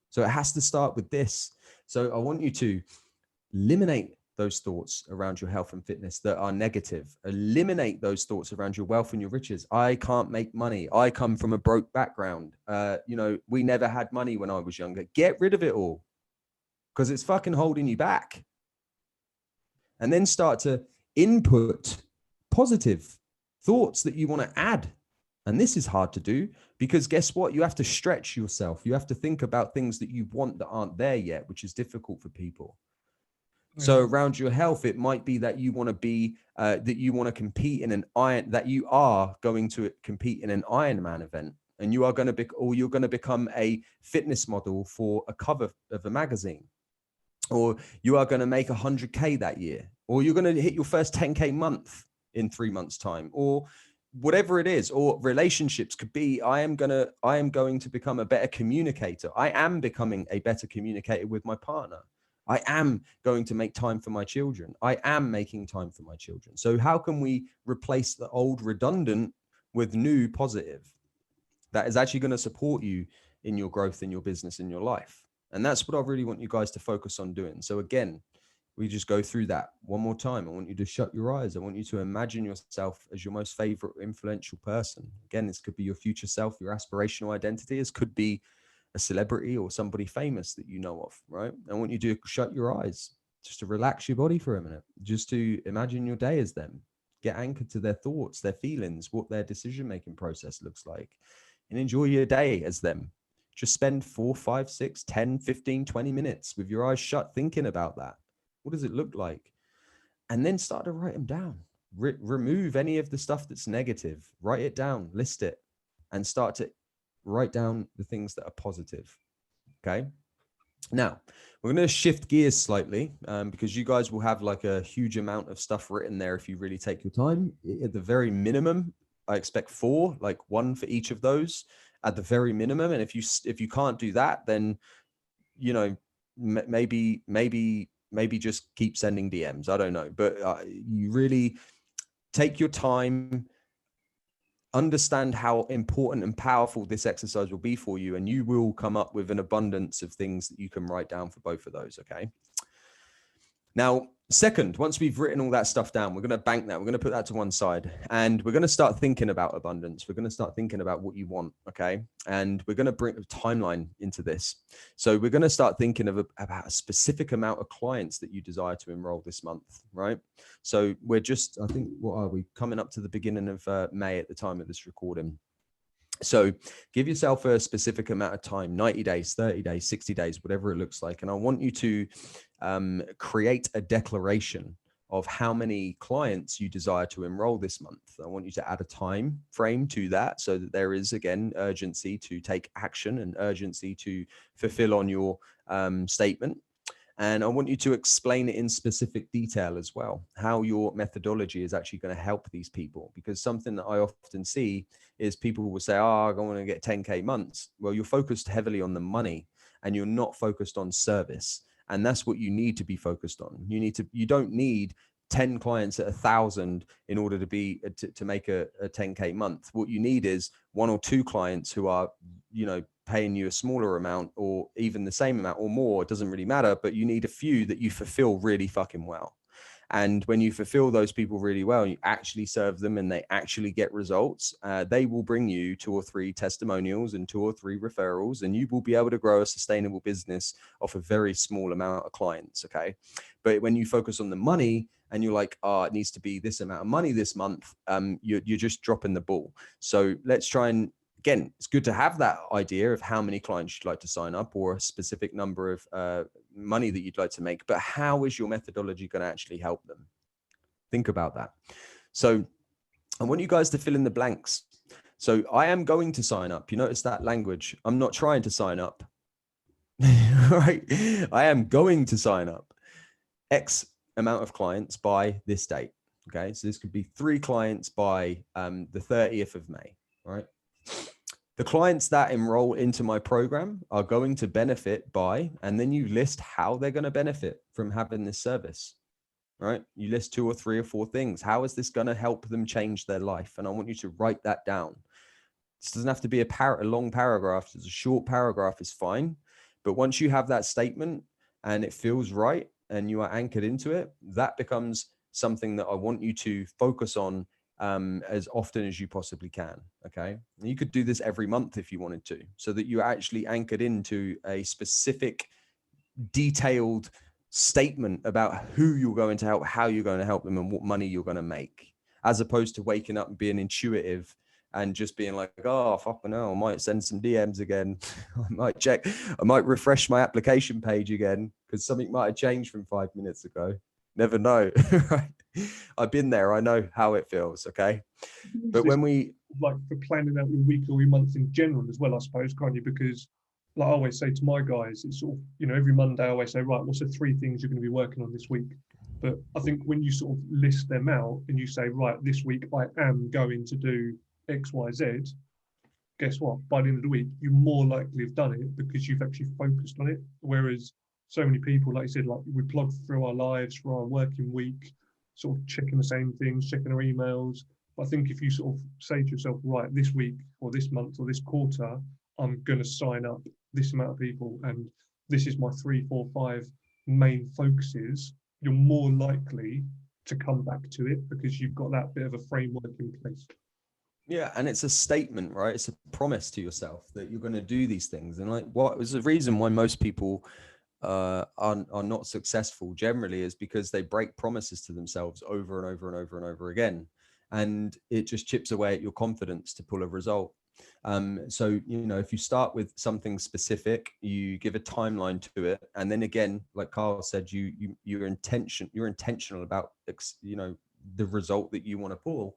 So it has to start with this. So I want you to eliminate those thoughts around your health and fitness that are negative. Eliminate those thoughts around your wealth and your riches. I can't make money. I come from a broke background. We never had money when I was younger. Get rid of it all, because it's fucking holding you back. And then start to input positive thoughts that you want to add. And this is hard to do because guess what? You have to stretch yourself. You have to think about things that you want that aren't there yet, which is difficult for people. So around your health, it might be that you want to be, that you want to compete in that you are going to compete in an Ironman event, and you are going to be, or you're going to become a fitness model for a cover of a magazine, or you are going to make 100K that year, or you're going to hit your first 10K month in 3 months' time, or whatever it is. Or relationships could be, I am going to become a better communicator. I am becoming a better communicator with my partner. I am going to make time for my children. I am making time for my children. So how can we replace the old redundant with new positive that is actually going to support you in your growth, in your business, in your life? And that's what I really want you guys to focus on doing. So again, we just go through that one more time. I want you to shut your eyes. I want you to imagine yourself as your most favorite influential person. Again, this could be your future self, your aspirational identity. This could be a celebrity or somebody famous that you know of, right? I want you to shut your eyes, just to relax your body for a minute, just to imagine your day as them. Get anchored to their thoughts, their feelings, what their decision-making process looks like, and enjoy your day as them. Just spend 4, 5, 6, 10, 15, 20 minutes with your eyes shut thinking about that. What does it look like? And then start to write them down. Remove any of the stuff that's negative. Write it down, list it, and start to write down the things that are positive. Okay. Now we're going to shift gears slightly because you guys will have like a huge amount of stuff written there if you really take your time. At the very minimum, I expect 4, like 1 for each of those at the very minimum. And if you can't do that, then, maybe just keep sending DMs. I don't know, but you really take your time, understand how important and powerful this exercise will be for you, and you will come up with an abundance of things that you can write down for both of those. Okay. Now, second, once we've written all that stuff down, we're going to bank that. We're going to put that to one side, and we're going to start thinking about abundance. We're going to start thinking about what you want. Okay. And we're going to bring a timeline into this. So we're going to start thinking about a specific amount of clients that you desire to enroll this month. Right. So we're just, I think, what are we coming up to the beginning of May at the time of this recording? So give yourself a specific amount of time, 90 days, 30 days, 60 days, whatever it looks like. And I want you to create a declaration of how many clients you desire to enroll this month. I want you to add a time frame to that so that there is, again, urgency to take action and urgency to fulfill on your statement. And I want you to explain it in specific detail as well, how your methodology is actually going to help these people. Because something that I often see is people will say, oh, I want to get 10K months. Well, you're focused heavily on the money and you're not focused on service. And that's what you need to be focused on. You don't need 10 clients at 1,000 in order to be to make a 10K month. What you need is 1 or 2 clients who are, you know, paying you a smaller amount or even the same amount or more. It doesn't really matter, but you need a few that you fulfill really fucking well. And when you fulfill those people really well, you actually serve them and they actually get results, they will bring you 2 or 3 testimonials and 2 or 3 referrals, and you will be able to grow a sustainable business off a very small amount of clients. Okay. But when you focus on the money and you're like, oh, it needs to be this amount of money this month, you're just dropping the ball. So let's try and, again, it's good to have that idea of how many clients you'd like to sign up or a specific number of money that you'd like to make, but how is your methodology going to actually help them? Think about that. So I want you guys to fill in the blanks. So I am going to sign up. You notice that language. I'm not trying to sign up. Right? I am going to sign up X amount of clients by this date. Okay. So this could be 3 clients by the 30th of May. Right? The clients that enroll into my program are going to benefit by, and then you list how they're going to benefit from having this service, right? You list 2 or 3 or 4 things. How is this going to help them change their life? And I want you to write that down. This doesn't have to be a long paragraph. It's a short paragraph is fine. But once you have that statement and it feels right and you are anchored into it, that becomes something that I want you to focus on as often as you possibly can. Okay. And you could do this every month if you wanted to, so that you're actually anchored into a specific detailed statement about who you're going to help, how you're going to help them, and what money you're going to make, as opposed to waking up and being intuitive and just being like, oh, fucking hell, I might send some DMs again. I might refresh my application page again because something might have changed from 5 minutes ago. Never know. Right? I've been there. I know how it feels. Okay. But when we, like, for planning out your week or your month in general as well, I suppose, can't you? Because like I always say to my guys, it's sort of, you know, every Monday I always say, right, what's the 3 things you're going to be working on this week? But I think when you sort of list them out and you say, right, this week I am going to do X, Y, Z, guess what? By the end of the week, you more likely have done it because you've actually focused on it. Whereas so many people, like you said, like we plod through our lives for our working week, sort of checking the same things, checking our emails. But I think if you sort of say to yourself, right, this week or this month or this quarter, I'm going to sign up this amount of people and this is my 3, 4, 5 main focuses, you're more likely to come back to it because you've got that bit of a framework in place. yeah, and it's a statement, right? It's a promise to yourself that you're going to do these things. And like, what was the reason why most people are not successful generally is because they break promises to themselves over and over and over and over again, and it just chips away at your confidence to pull a result. So, you know, if you start with something specific, you give a timeline to it, and then again, like Carl said, you're intentional about, you know, the result that you want to pull.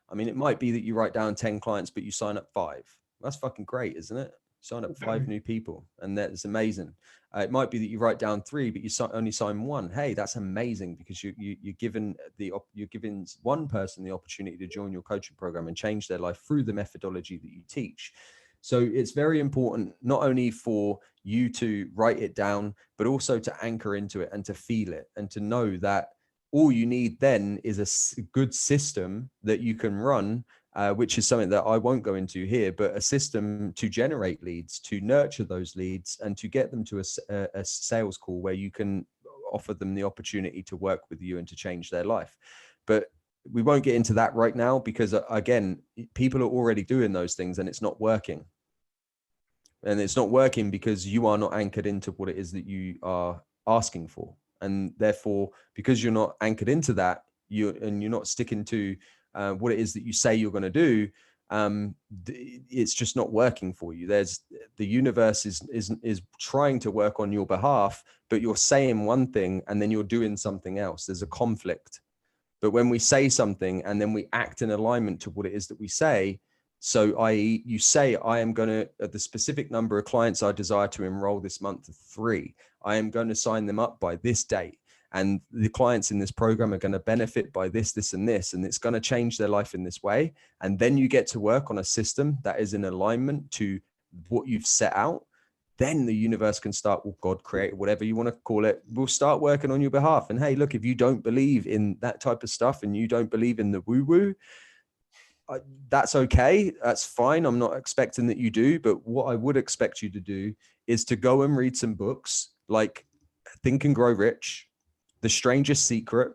I mean, it might be that you write down 10 clients, but you sign up 5. That's fucking great, isn't it? Sign up 5 new people, and that's amazing. It might be that you write down 3, but you only sign 1. Hey, that's amazing, because you're giving one person the opportunity to join your coaching program and change their life through the methodology that you teach. So it's very important not only for you to write it down, but also to anchor into it and to feel it and to know that all you need then is a good system that you can run, which is something that I won't go into here, but a system to generate leads, to nurture those leads, and to get them to a sales call where you can offer them the opportunity to work with you and to change their life. But we won't get into that right now because, again, people are already doing those things and it's not working. And it's not working because you are not anchored into what it is that you are asking for. And therefore, because you're not anchored into that, you're not sticking to what it is that you say you're going to do, it's just not working for you. The universe is trying to work on your behalf, but you're saying one thing and then you're doing something else. There's a conflict. But when we say something and then we act in alignment to what it is that we say, so i.e. you say, I am going to, the specific number of clients I desire to enroll this month of 3, I am going to sign them up by this date. And the clients in this program are going to benefit by this, this, and this, and it's going to change their life in this way. And then you get to work on a system that is in alignment to what you've set out. then the universe can start, or God, create, whatever you want to call it, will start working on your behalf. And hey, look, if you don't believe in that type of stuff and you don't believe in the woo-woo, that's okay. That's fine. I'm not expecting that you do. But what I would expect you to do is to go and read some books like Think and Grow Rich, The Strangest Secret,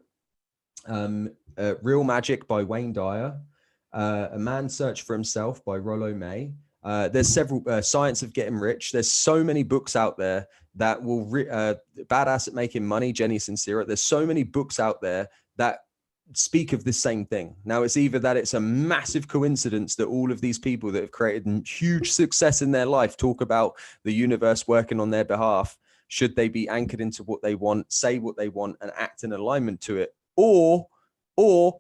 Real Magic by Wayne Dyer, A Man's Search for Himself by Rollo May. There's several, Science of Getting Rich. There's so many books out there that will, Badass at Making Money, Jenny Sincera. There's so many books out there that speak of the same thing. Now, it's either that it's a massive coincidence that all of these people that have created huge success in their life talk about the universe working on their behalf. Should they be anchored into what they want, say what they want, and act in alignment to it? Or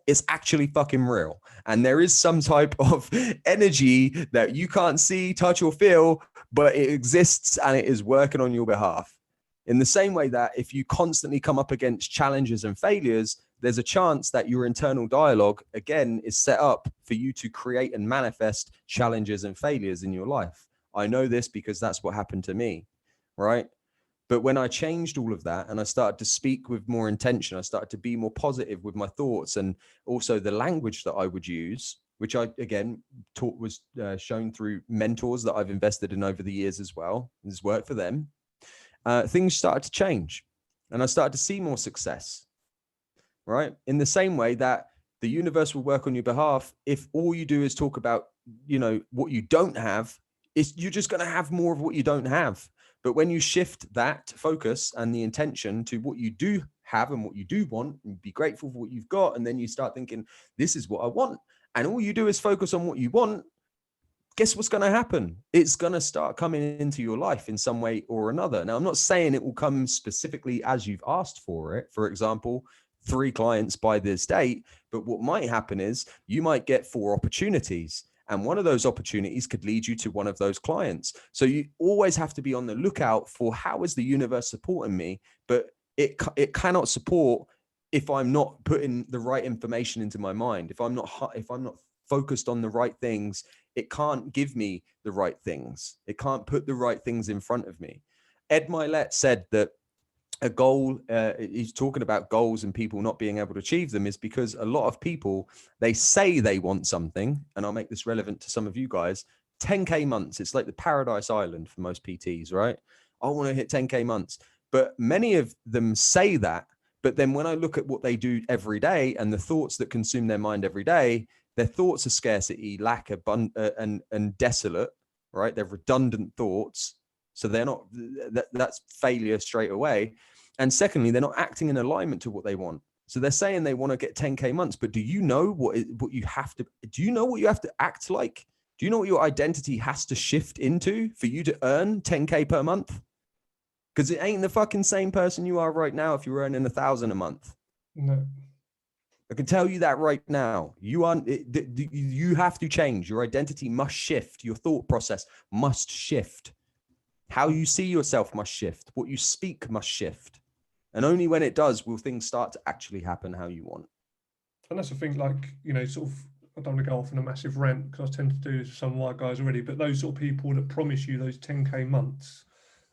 it's actually fucking real. And there is some type of energy that you can't see, touch, or feel, but it exists and it is working on your behalf. In the same way that if you constantly come up against challenges and failures, there's a chance that your internal dialogue, again, is set up for you to create and manifest challenges and failures in your life. I know this because that's what happened to me, right? But when I changed all of that and I started to speak with more intention, I started to be more positive with my thoughts, and also the language that I would use, which I, again, taught was shown through mentors that I've invested in over the years as well. This worked for them. Things started to change and I started to see more success, right? In the same way that the universe will work on your behalf. If all you do is talk about, what you don't have, you're just going to have more of what you don't have. But when you shift that focus and the intention to what you do have and what you do want, and be grateful for what you've got, and then you start thinking, this is what I want, and all you do is focus on what you want, guess what's going to happen? It's going to start coming into your life in some way or another. Now, I'm not saying it will come specifically as you've asked for it. For example, 3 clients by this date, but what might happen is you might get 4 opportunities. And one of those opportunities could lead you to one of those clients. So you always have to be on the lookout for, how is the universe supporting me? But it cannot support if I'm not putting the right information into my mind. If I'm not focused on the right things, it can't give me the right things. It can't put the right things in front of me. Ed Milet said that a goal, he's talking about goals and people not being able to achieve them, is because a lot of people, they say they want something, and I'll make this relevant to some of you guys, 10K months. It's like the paradise island for most PTs, right? I want to hit 10K months. But many of them say that, but then when I look at what they do every day and the thoughts that consume their mind every day, their thoughts are scarcity, lack, and desolate, right? They're redundant thoughts. So they're not, that's failure straight away. And secondly, they're not acting in alignment to what they want. So they're saying they want to get 10K months, but do you know what you have to act like? Do you know what your identity has to shift into for you to earn 10K per month? Because it ain't the fucking same person you are right now if you're earning 1,000 a month. No. I can tell you that right now. You have to change. Your identity must shift. Your thought process must shift. How you see yourself must shift. What you speak must shift. And only when it does will things start to actually happen how you want. And that's the thing, like, sort of, I don't want to go off on a massive rant because I tend to do this with some of my guys already, but those sort of people that promise you those 10K months,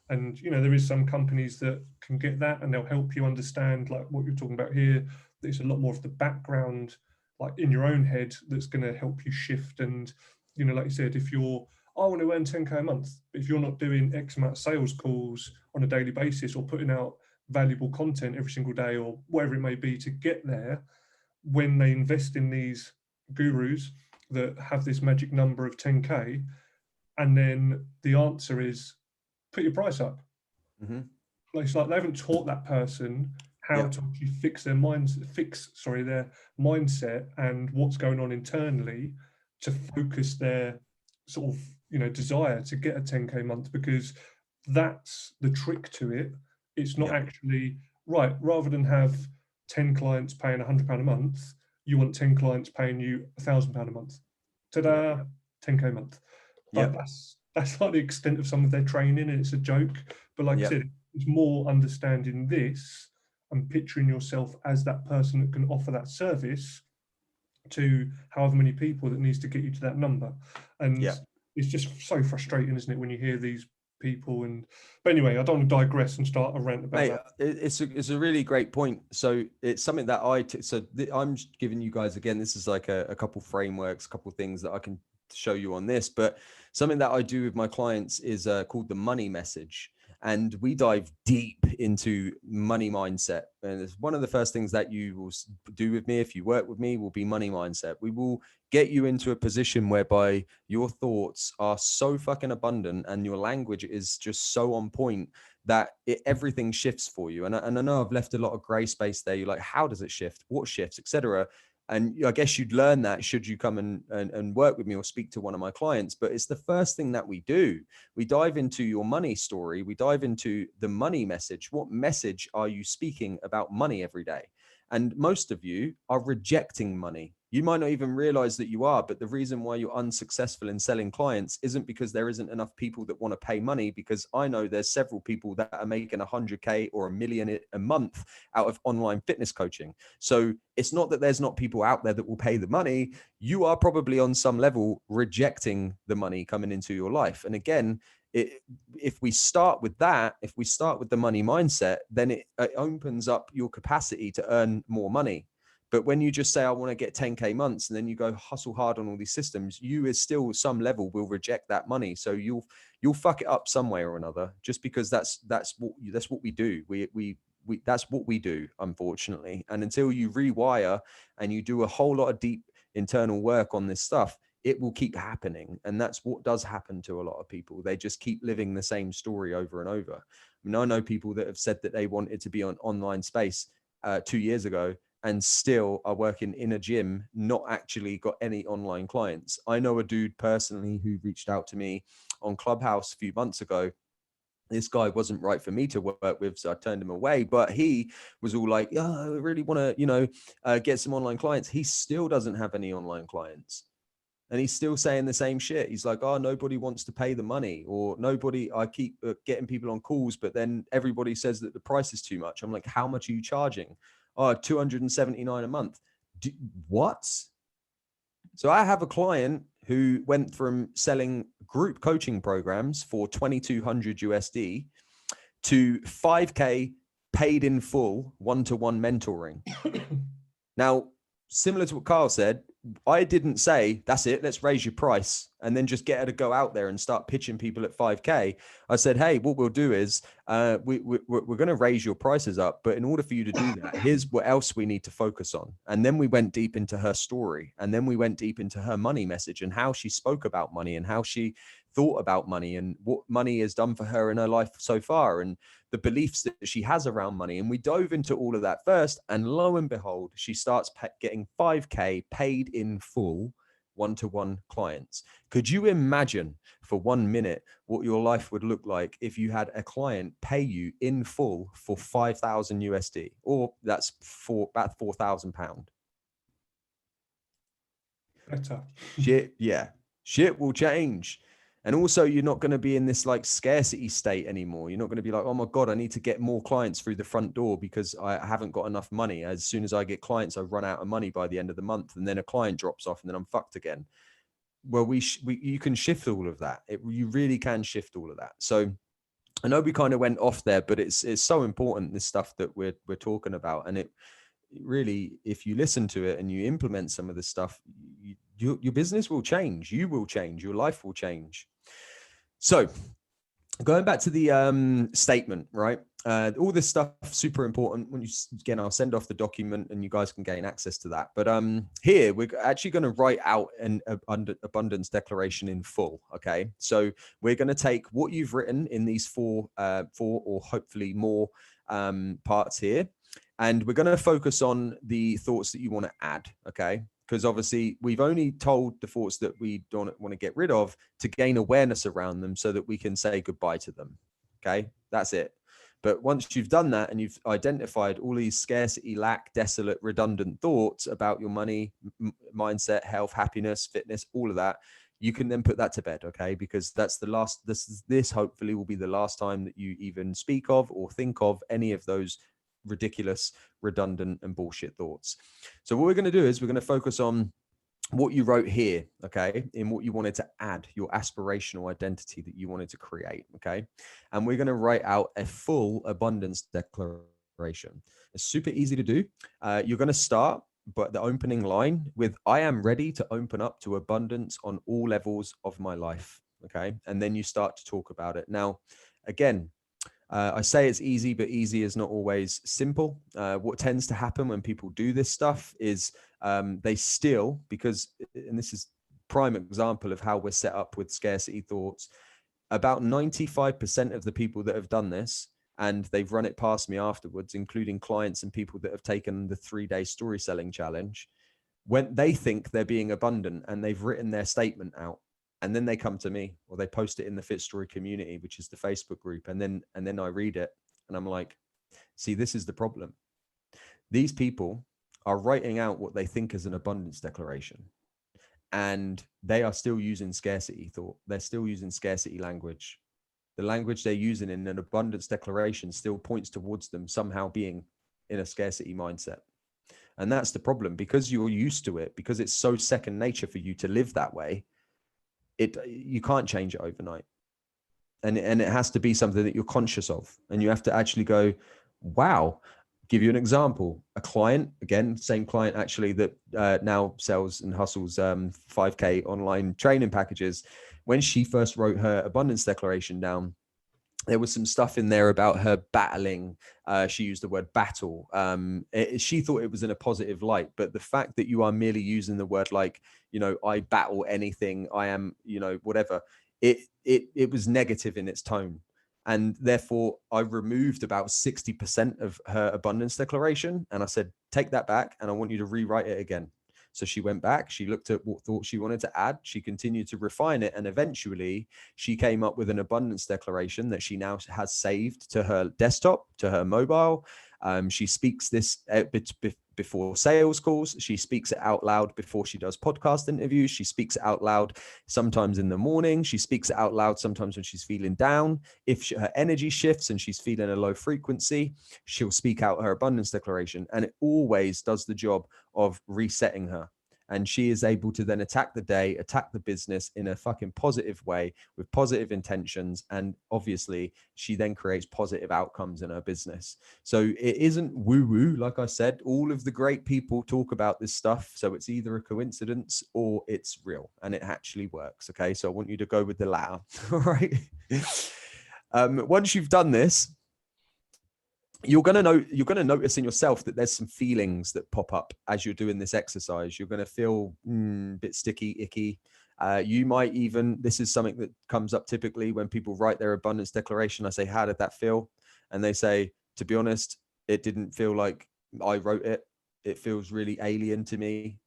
and, there is some companies that can get that and they'll help you understand, like what you're talking about here, that it's a lot more of the background, like in your own head, that's going to help you shift. And, like you said, if you're, I want to earn 10K a month, but if you're not doing X amount of sales calls on a daily basis or putting out valuable content every single day or whatever it may be to get there, when they invest in these gurus that have this magic number of 10K, and then the answer is put your price up. Mm-hmm. It's like they haven't taught that person how to actually fix their mindset and what's going on internally to focus their sort of desire to get a 10K month, because that's the trick to it. It's not actually right. Rather than have 10 clients paying £100 a month, you want 10 clients paying you £1,000 a month. Ta-da, 10K a month. But that's like the extent of some of their training, and it's a joke. But like I said, it's more understanding this and picturing yourself as that person that can offer that service to however many people that needs to get you to that number. And it's just so frustrating, isn't it, when you hear these people. And but anyway, I don't want to digress and start a rant about Mate, that. it's a really great point. So it's something that I'm just giving you guys, again, this is like a couple frameworks, a couple things that I can show you on this, but something that I do with my clients is called the money message. And we dive deep into money mindset. And it's one of the first things that you will do with me if you work with me will be money mindset. We will get you into a position whereby your thoughts are so fucking abundant and your language is just so on point that everything shifts for you. And I know I've left a lot of gray space there. You're like, how does it shift? What shifts, etc. And I guess you'd learn that should you come and work with me or speak to one of my clients. But it's the first thing that we do. We dive into your money story. We dive into the money message. What message are you speaking about money every day? And most of you are rejecting money. You might not even realize that you are, but the reason why you're unsuccessful in selling clients isn't because there isn't enough people that want to pay money, because I know there's several people that are making 100K or $1 million a month out of online fitness coaching. So it's not that there's not people out there that will pay the money. You are probably on some level rejecting the money coming into your life. And again, if we start with that, if we start with the money mindset, then it opens up your capacity to earn more money. But when you just say, I want to get 10K months, and then you go hustle hard on all these systems, you is still some level will reject that money. So you'll fuck it up some way or another, just because that's what we do. We that's what we do, unfortunately. And until you rewire and you do a whole lot of deep internal work on this stuff, it will keep happening. And that's what does happen to a lot of people. They just keep living the same story over and over. I mean, I know people that have said that they wanted to be on online space 2 years ago and still are working in a gym, not actually got any online clients. I know a dude personally who reached out to me on Clubhouse a few months ago. This guy wasn't right for me to work with, so I turned him away. But he was all like, "Yeah, I really want to, get some online clients." He still doesn't have any online clients. And he's still saying the same shit. He's like, oh, nobody wants to pay the money, or nobody, I keep getting people on calls, but then everybody says that the price is too much. I'm like, how much are you charging? Oh, $279 a month. What? So I have a client who went from selling group coaching programs for 2,200 USD to 5K paid in full one-to-one mentoring. Now, similar to what Carl said, I didn't say, that's it, let's raise your price and then just get her to go out there and start pitching people at 5K. I said, hey, what we'll do is we're going to raise your prices up. But in order for you to do that, here's what else we need to focus on. And then we went deep into her story. And then we went deep into her money message and how she spoke about money and how she thought about money and what money has done for her in her life so far and the beliefs that she has around money. And we dove into all of that first. And lo and behold, she starts getting 5K paid in full one-to-one clients. Could you imagine for 1 minute what your life would look like if you had a client pay you in full for 5,000 USD, or that's about £4,000? Better. Shit will change. And also, you're not going to be in this like scarcity state anymore. You're not going to be like, oh my God, I need to get more clients through the front door because I haven't got enough money. As soon as I get clients, I run out of money by the end of the month. And then a client drops off and then I'm fucked again. Well, you can shift all of that. You really can shift all of that. So I know we kind of went off there, but it's so important, this stuff that we're talking about. And it really, if you listen to it and you implement some of this stuff, your business will change. You will change. Your life will change. So going back to the statement, right? All this stuff super important. When again, I'll send off the document and you guys can gain access to that. But here we're actually going to write out an abundance declaration in full. Okay, so we're going to take what you've written in these four or hopefully more parts here, and we're going to focus on the thoughts that you want to add. Okay. Because obviously we've only told the thoughts that we don't want to get rid of to gain awareness around them so that we can say goodbye to them. Okay, that's it. But once you've done that and you've identified all these scarcity, lack, desolate, redundant thoughts about your money, mindset, health, happiness, fitness, all of that, you can then put that to bed. Okay, because that's the last, this hopefully will be the last time that you even speak of or think of any of those ridiculous, redundant and bullshit thoughts. So what we're going to do is we're going to focus on what you wrote here, okay, in what you wanted to add, your aspirational identity that you wanted to create, okay? And we're going to write out a full abundance declaration. It's super easy to do. You're going to start, but the opening line with, I am ready to open up to abundance on all levels of my life, okay? And then you start to talk about it. Now, again, I say it's easy, but easy is not always simple. What tends to happen when people do this stuff is they still, because, and this is prime example of how we're set up with scarcity thoughts, about 95% of the people that have done this, and they've run it past me afterwards, including clients and people that have taken the 3-day story selling challenge, when they think they're being abundant and they've written their statement out, and then they come to me or they post it in the FitStory community, which is the Facebook group, and then I read it and I'm like, see, this is the problem. These people are writing out what they think is an abundance declaration, and they are still using scarcity thought. They're still using scarcity language. The language they're using in an abundance declaration still points towards them somehow being in a scarcity mindset. And that's the problem, because you're used to it, because it's so second nature for you to live that way. You can't change it overnight. And it has to be something that you're conscious of. And you have to actually go, wow. Give you an example. A client, again, same client actually, that now sells and hustles 5K online training packages. When she first wrote her abundance declaration down, there was some stuff in there about her battling. She used the word battle. She thought it was in a positive light, but the fact that you are merely using the word like, I battle anything, I am, whatever, it was negative in its tone. And therefore I removed about 60% of her abundance declaration. And I said, take that back and I want you to rewrite it again. So she went back, she looked at what thoughts she wanted to add, she continued to refine it, and eventually she came up with an abundance declaration that she now has saved to her desktop, to her mobile. She speaks this before sales calls. She speaks it out loud before she does podcast interviews. She speaks it out loud sometimes in the morning. She speaks it out loud sometimes when she's feeling down. If her energy shifts and she's feeling a low frequency, she'll speak out her abundance declaration, and it always does the job of resetting her. And she is able to then attack the day, attack the business in a fucking positive way with positive intentions. And obviously she then creates positive outcomes in her business. So it isn't woo woo. Like I said, all of the great people talk about this stuff. So it's either a coincidence or it's real and it actually works. Okay. So I want you to go with the latter. All right. Once you've done this, you're going to notice in yourself that there's some feelings that pop up as you're doing this exercise. You're going to feel a bit sticky, icky. You might even, this is something that comes up typically when people write their abundance declaration. I say, how did that feel? And they say, to be honest, it didn't feel like I wrote it. It feels really alien to me.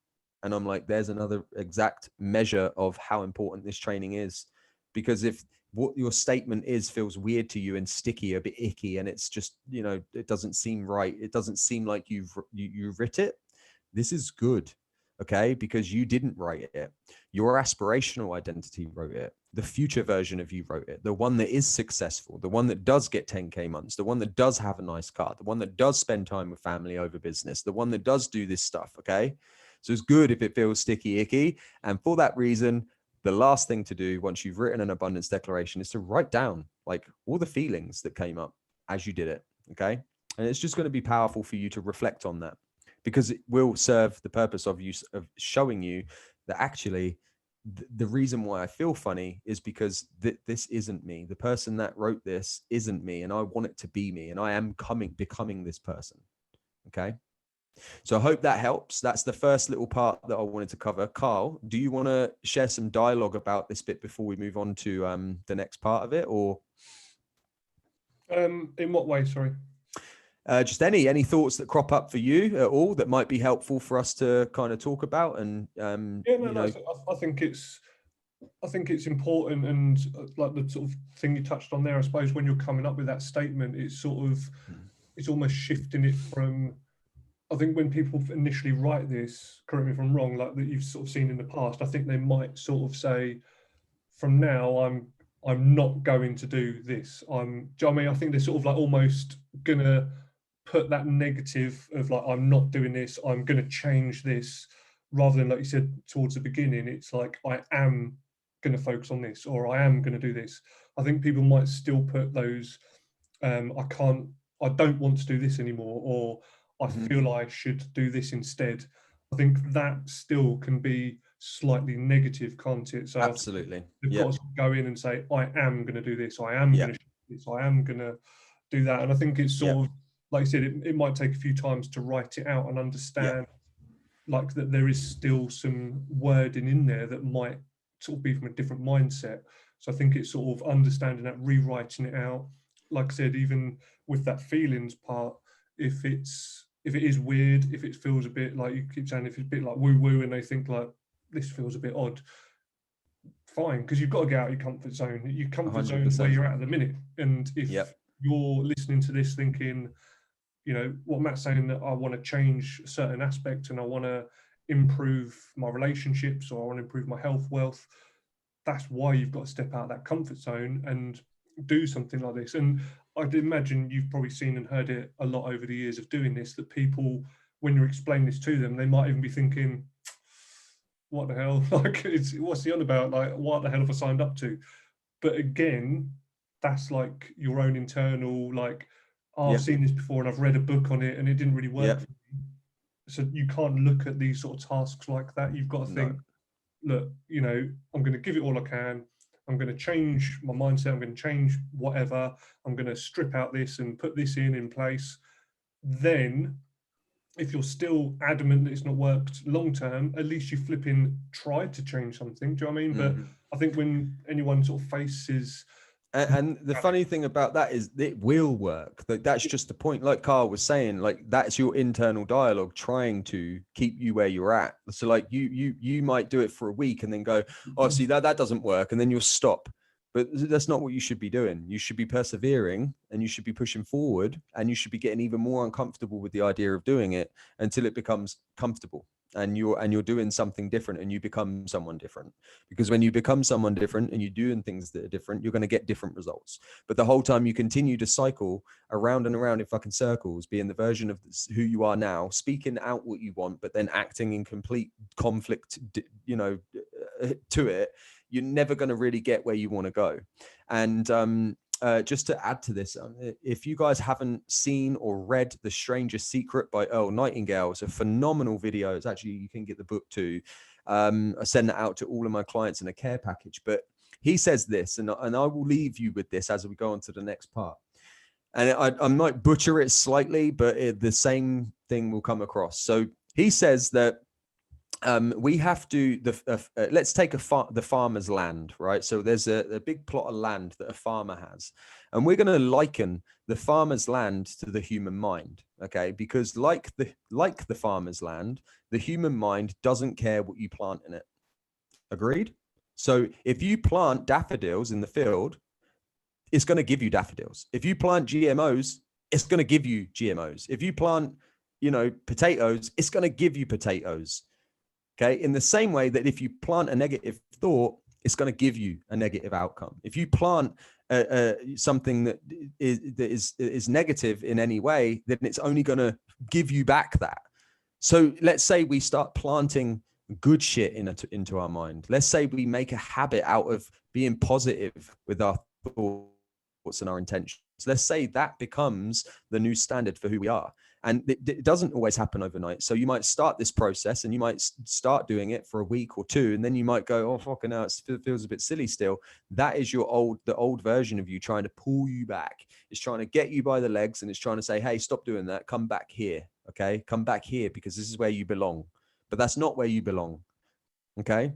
And I'm like, there's another exact measure of how important this training is. Because if what your statement is feels weird to you and sticky, a bit icky, and it's just, it doesn't seem right, it doesn't seem like you've writ it, this is good, okay? Because you didn't write it. Your aspirational identity wrote it. The future version of you wrote it. The one that is successful, the one that does get 10K months, the one that does have a nice car, the one that does spend time with family over business, the one that does do this stuff, okay? So it's good if it feels sticky, icky. And for that reason, the last thing to do once you've written an abundance declaration is to write down like all the feelings that came up as you did it. Okay. And it's just going to be powerful for you to reflect on that, because it will serve the purpose of showing you that actually the reason why I feel funny is because this isn't me. The person that wrote this isn't me, and I want it to be me, and I am becoming this person. Okay. So I hope that helps. That's the first little part that I wanted to cover. Carl, do you want to share some dialogue about this bit before we move on to the next part of it, or? In what way? Sorry. Just any thoughts that crop up for you at all that might be helpful for us to kind of talk about. And I think it's important, and like the sort of thing you touched on there, I suppose when you're coming up with that statement, it's almost shifting it from, I think when people initially write this, correct me if I'm wrong, like that you've sort of seen in the past, I think they might sort of say, from now I'm not going to do this. Do you know what I mean? I think they're sort of like almost gonna put that negative of like, I'm not doing this, I'm gonna change this, rather than, like you said, towards the beginning, it's like, I am going to focus on this, or I am going to do this. I think people might still put those, I don't want to do this anymore, or I feel I should do this instead. I think that still can be slightly negative, can't it? So I think Absolutely. they've got Yep. to go in and say, I am going to do this, I am going Yep. to do this, I am going to do that. And I think it's Yep. sort of, like I said, it might take a few times to write it out and Yep. understand, like, that there is still some wording in there that might sort of be from a different mindset. So I think it's sort of understanding that, rewriting it out. Like I said, even with that feelings part, if it is weird, if it feels a bit like, you keep saying, if it's a bit like woo woo and they think like, this feels a bit odd, fine, because you've got to get out of your comfort zone where 100%. you're at the minute. And if Yep. you're listening to this thinking, you know, what Matt's saying, that I want to change certain aspects and I want to improve my relationships, or I want to improve my health, wealth, that's why you've got to step out of that comfort zone and do something like this. And I'd imagine you've probably seen and heard it a lot over the years of doing this, that people, when you explain this to them, they might even be thinking, what the hell? Like, what's he on about? Like, what the hell have I signed up to? But again, that's like your own internal, like, oh, I've Yep. seen this before and I've read a book on it and it didn't really work Yep. for me. So you can't look at these sort of tasks like that. You've got to No. think, look, you know, I'm going to give it all I can. I'm going to change my mindset. I'm going to change whatever. I'm going to strip out this and put this in place. Then, if you're still adamant that it's not worked long term, at least you flipping tried to change something. Do you know what I mean? But I think when anyone sort of faces, And the funny thing about that is it will work. That's just the point. Like Carl was saying, like that's your internal dialogue trying to keep you where you're at. So like you might do it for a week and then go, oh, see that doesn't work, and then you'll stop. But that's not what you should be doing. You should be persevering and you should be pushing forward, and you should be getting even more uncomfortable with the idea of doing it until it becomes comfortable, and you're doing something different and you become someone different. Because when you become someone different and you're doing things that are different, you're going to get different results. But the whole time you continue to cycle around and around in fucking circles, being the version of who you are now, speaking out what you want, but then acting in complete conflict, to it, you're never going to really get where you want to go. And just to add to this, if you guys haven't seen or read The Stranger's Secret by Earl Nightingale, it's a phenomenal video. It's actually, you can get the book too. I send that out to all of my clients in a care package. But he says this, and I will leave you with this as we go on to the next part. And I might butcher it slightly, but the same thing will come across. So he says that we have to, let's take the farmer's land, right? So there's a big plot of land that a farmer has, and we're going to liken the farmer's land to the human mind, okay? Because like the farmer's land, the human mind doesn't care what you plant in it. Agreed? So if you plant daffodils in the field, it's going to give you daffodils. If you plant GMOs, it's going to give you GMOs. If you plant, potatoes, it's going to give you potatoes. Okay. In the same way that if you plant a negative thought, it's going to give you a negative outcome. If you plant something that is negative in any way, then it's only going to give you back that. So let's say we start planting good shit into our mind. Let's say we make a habit out of being positive with our thoughts and our intentions. Let's say that becomes the new standard for who we are. And it doesn't always happen overnight. So you might start this process and you might start doing it for a week or two, and then you might go, oh, fucking hell, it feels a bit silly still. That is the old version of you trying to pull you back. It's trying to get you by the legs, and it's trying to say, hey, stop doing that. Come back here. Okay. Come back here, because this is where you belong. But that's not where you belong. Okay.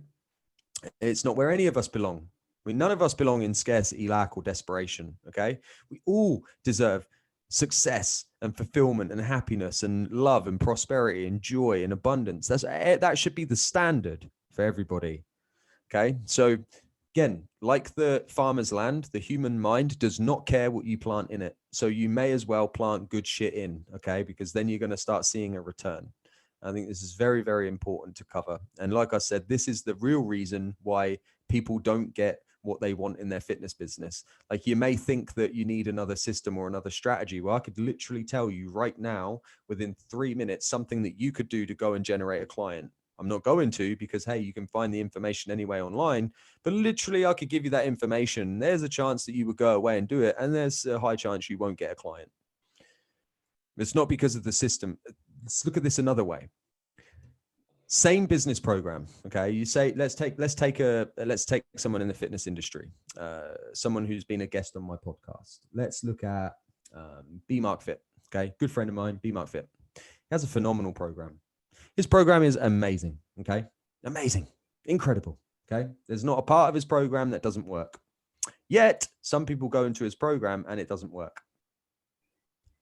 It's not where any of us belong. None of us belong in scarcity, lack, or desperation. Okay. We all deserve success and fulfillment and happiness and love and prosperity and joy and abundance. That should be the standard for everybody. Okay. So again, like the farmer's land, the human mind does not care what you plant in it. So you may as well plant good shit in. Okay. Because then you're going to start seeing a return. I think this is very, very important to cover. And like I said, this is the real reason why people don't get what they want in their fitness business. Like, you may think that you need another system or another strategy. Well, I could literally tell you right now, within 3 minutes, something that you could do to go and generate a client. I'm not going to, because, hey, you can find the information anyway online, but literally I could give you that information. There's a chance that you would go away and do it, and there's a high chance you won't get a client. It's not because of the system. Let's look at this another way. Same business program. Okay. You say, let's take someone in the fitness industry, someone who's been a guest on my podcast. Let's look at B Mark Fit. Okay. Good friend of mine, B Mark Fit. He has a phenomenal program. His program is amazing. Okay. Amazing. Incredible. Okay. There's not a part of his program that doesn't work. Yet some people go into his program and it doesn't work.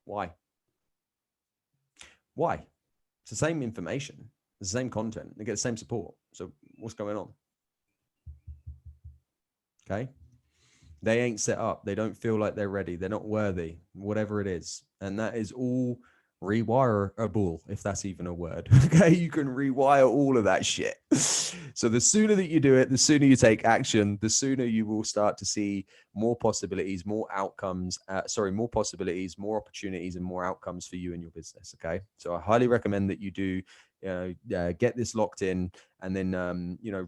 Why? Why? It's the same information, the same content, they get the same support. So what's going on? Okay. They ain't set up. They don't feel like they're ready. They're not worthy, whatever it is. And that is all rewireable, if that's even a word. Okay. You can rewire all of that shit. So the sooner that you do it, the sooner you take action, the sooner you will start to see more possibilities, more outcomes, more possibilities, more opportunities, and more outcomes for you and your business. Okay. So I highly recommend that you do get this locked in, and then,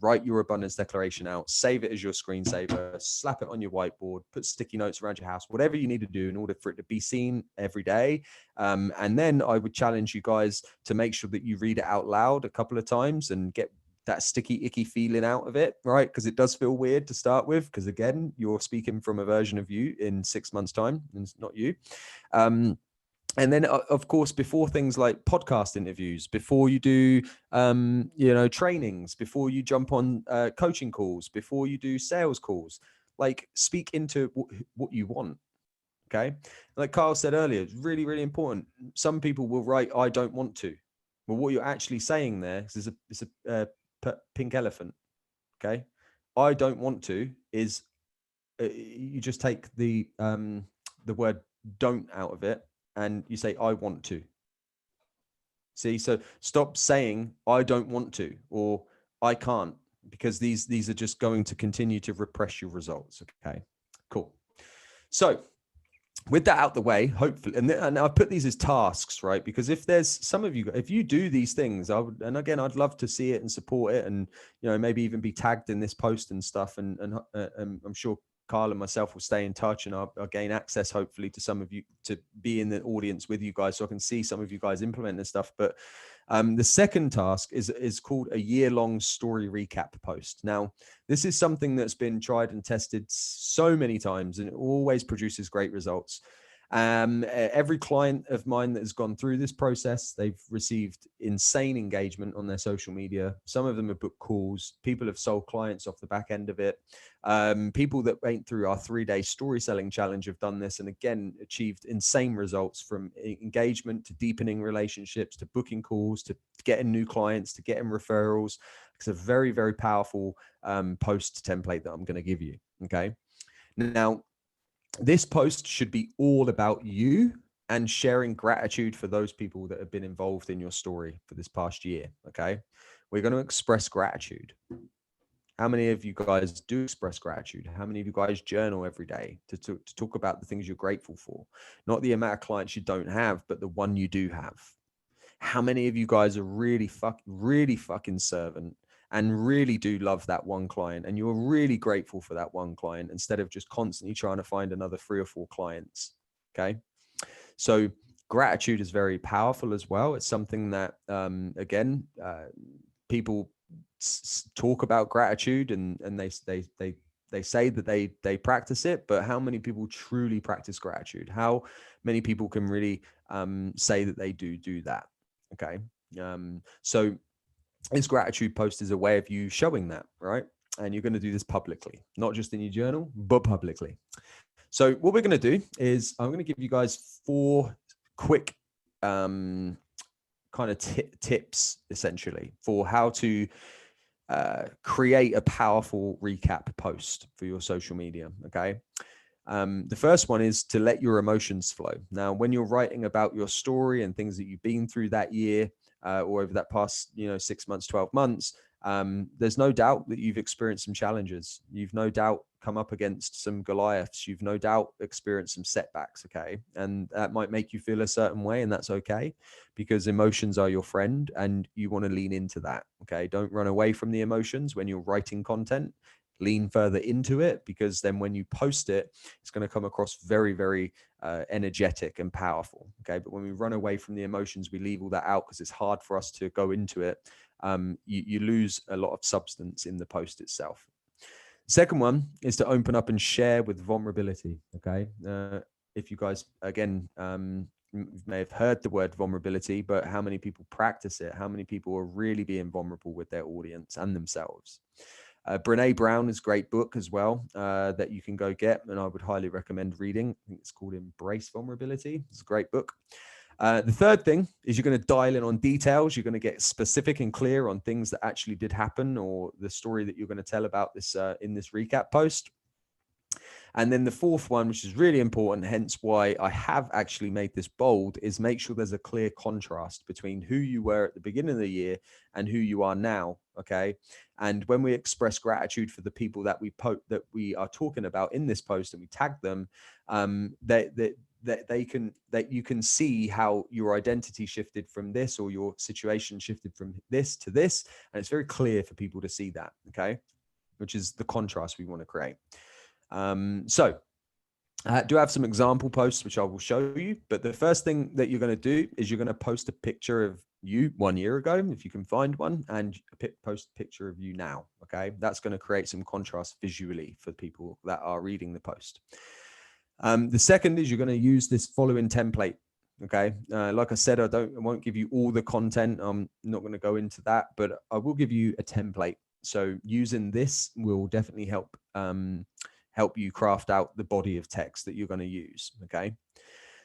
write your abundance declaration out, save it as your screensaver, slap it on your whiteboard, put sticky notes around your house, whatever you need to do in order for it to be seen every day. And then I would challenge you guys to make sure that you read it out loud a couple of times and get that sticky, icky feeling out of it, right? Because it does feel weird to start with, because again, you're speaking from a version of you in 6 months' time, and it's not you. And then, of course, before things like podcast interviews, before you do, trainings, before you jump on coaching calls, before you do sales calls, like, speak into what you want. Okay. Like Carl said earlier, it's really, really important. Some people will write, I don't want to. Well, what you're actually saying there is it's a pink elephant. Okay. I don't want to is you just take the word don't out of it, and you say, I want to. See, so stop saying, I don't want to, or I can't, because these are just going to continue to repress your results. Okay, cool. So with that out the way, hopefully, and I put these as tasks, right? Because if there's some of you, if you do these things, I'd love to see it and support it, and, maybe even be tagged in this post and stuff. And I'm sure Kyle and myself will stay in touch, and I'll gain access, hopefully, to some of you, to be in the audience with you guys, so I can see some of you guys implement this stuff. But the second task is called a year-long story recap post. Now, this is something that's been tried and tested so many times, and it always produces great results. Every client of mine that has gone through this process, they've received insane engagement on their social media. Some of them have booked calls. People have sold clients off the back end of it. People that went through our 3-day story selling challenge have done this, and again, achieved insane results, from engagement to deepening relationships, to booking calls, to getting new clients, to getting referrals. It's a very, very powerful post template that I'm going to give you. Okay. Now, this post should be all about you and sharing gratitude for those people that have been involved in your story for this past year. Okay. We're going to express gratitude. How many of you guys do express gratitude? How many of you guys journal every day to talk about the things you're grateful for? Not the amount of clients you don't have, but the one you do have. How many of you guys are really fucking servant and really do love that one client, and you're really grateful for that one client, instead of just constantly trying to find another 3 or 4 clients? Okay. So gratitude is very powerful as well. It's something that, people talk about gratitude, and they say that they practice it, but how many people truly practice gratitude? How many people can really say that they do that? Okay. So this gratitude post is a way of you showing that, right? And you're going to do this publicly, not just in your journal, but publicly. So what we're going to do is I'm going to give you guys 4 quick kind of tips, essentially, for how to create a powerful recap post for your social media. Okay. The first one is to let your emotions flow. Now, when you're writing about your story and things that you've been through that year, or over that past, 6 months, 12 months, There's no doubt that you've experienced some challenges. You've no doubt come up against some Goliaths. You've no doubt experienced some setbacks. Okay. And that might make you feel a certain way, and that's okay, because emotions are your friend and you want to lean into that. Okay. Don't run away from the emotions when you're writing content. Lean further into it, because then when you post it, it's going to come across very, very energetic and powerful. Okay. But when we run away from the emotions, we leave all that out because it's hard for us to go into it. You lose a lot of substance in the post itself. Second one is to open up and share with vulnerability. Okay. If you guys, again, you may have heard the word vulnerability, but how many people practice it? How many people are really being vulnerable with their audience and themselves? Brene Brown's great book as well that you can go get, and I would highly recommend reading. I think it's called Embrace Vulnerability. It's a great book. The third thing is you're going to dial in on details. You're going to get specific and clear on things that actually did happen, or the story that you're going to tell about this in this recap post. And then the fourth one, which is really important, hence why I have actually made this bold, is make sure there's a clear contrast between who you were at the beginning of the year and who you are now. Okay. And when we express gratitude for the people that we are talking about in this post and we tag them, that you can see how your identity shifted from this, or your situation shifted from this to this. And it's very clear for people to see that. Okay. Which is the contrast we want to create. So I do have some example posts, which I will show you. But the first thing that you're going to do is you're going to post a picture of you 1 year ago, if you can find one, and post a picture of you now. Okay. That's going to create some contrast visually for people that are reading the post. The second is you're going to use this following template. Okay. Like I said, I won't give you all the content. I'm not going to go into that, but I will give you a template. So using this will definitely help you craft out the body of text that you're going to use. Okay.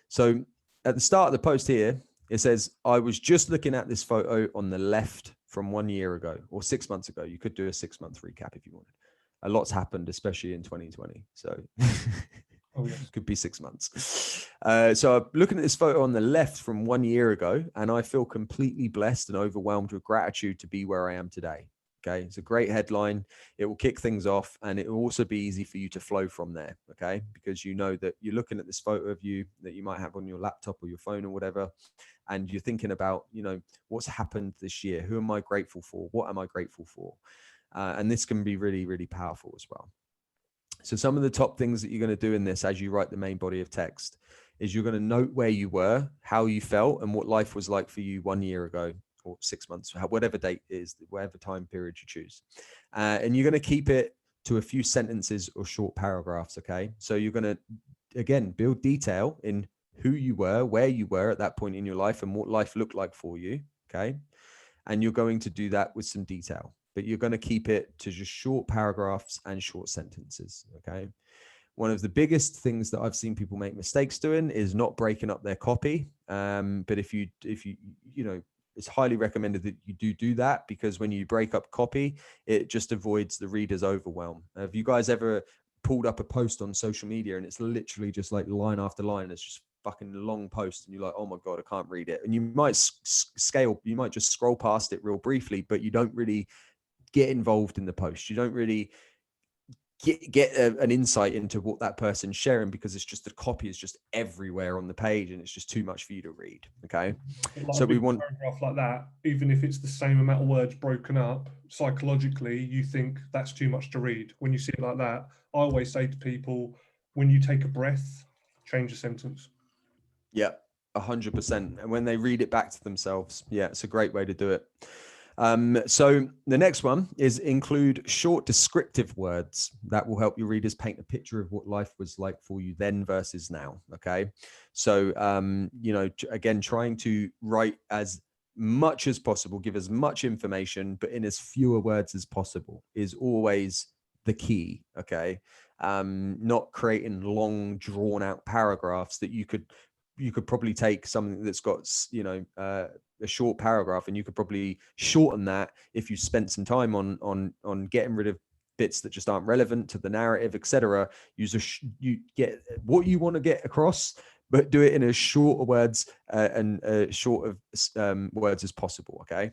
So at the start of the post here, it says, I was just looking at this photo on the left from 1 year ago or 6 months ago. You could do a 6-month recap if you wanted. A lot's happened, especially in 2020. So oh, yes. Could be 6 months. So I'm looking at this photo on the left from 1 year ago, and I feel completely blessed and overwhelmed with gratitude to be where I am today. Okay. It's a great headline. It will kick things off, and it will also be easy for you to flow from there. Okay. Because you know that you're looking at this photo of you that you might have on your laptop or your phone or whatever. And you're thinking about, what's happened this year? Who am I grateful for? What am I grateful for? And this can be really, really powerful as well. So some of the top things that you're going to do in this as you write the main body of text is you're going to note where you were, how you felt, and what life was like for you 1 year ago, or 6 months, whatever date is, whatever time period you choose. And you're going to keep it to a few sentences or short paragraphs. Okay. So you're going to, again, build detail in who you were, where you were at that point in your life, and what life looked like for you. Okay. And you're going to do that with some detail, but you're going to keep it to just short paragraphs and short sentences. Okay. One of the biggest things that I've seen people make mistakes doing is not breaking up their copy. But if you, it's highly recommended that you do that, because when you break up copy, it just avoids the reader's overwhelm. Have you guys ever pulled up a post on social media and it's literally just like line after line? It's just fucking long post, and you're like, oh my God, I can't read it. And you might you might just scroll past it real briefly, but you don't really get involved in the post. You don't really get an insight into what that person's sharing, because it's just the copy is just everywhere on the page and it's just too much for you to read. Okay. Like so we want a paragraph like that, even if it's the same amount of words broken up, psychologically, you think that's too much to read. When you see it like that, I always say to people, when you take a breath, change a sentence. Yeah, 100%. And when they read it back to themselves, yeah, it's a great way to do it. So the next one is include short descriptive words that will help your readers paint a picture of what life was like for you then versus now. Okay. So, again, trying to write as much as possible, give as much information, but in as fewer words as possible is always the key. Okay. Not creating long drawn out paragraphs that you could probably take something that's got, a short paragraph, and you could probably shorten that if you spent some time on getting rid of bits that just aren't relevant to the narrative, etc. You get what you want to get across, but do it in as short words and short of words as possible. Okay.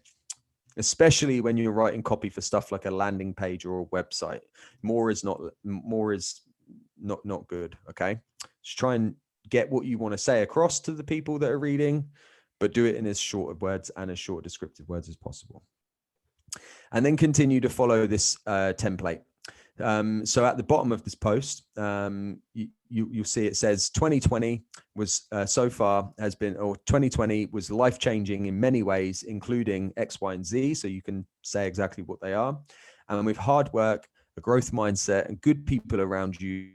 especially when you're writing copy for stuff like a landing page or a website. More is not good. Okay. Just try and get what you want to say across to the people that are reading, but do it in as short of words and as short descriptive words as possible. And then continue to follow this template. So at the bottom of this post, you'll see it says 2020 was so far has been, or 2020 was life-changing in many ways, including X, Y, and Z. So you can say exactly what they are. And with hard work, a growth mindset, and good people around you,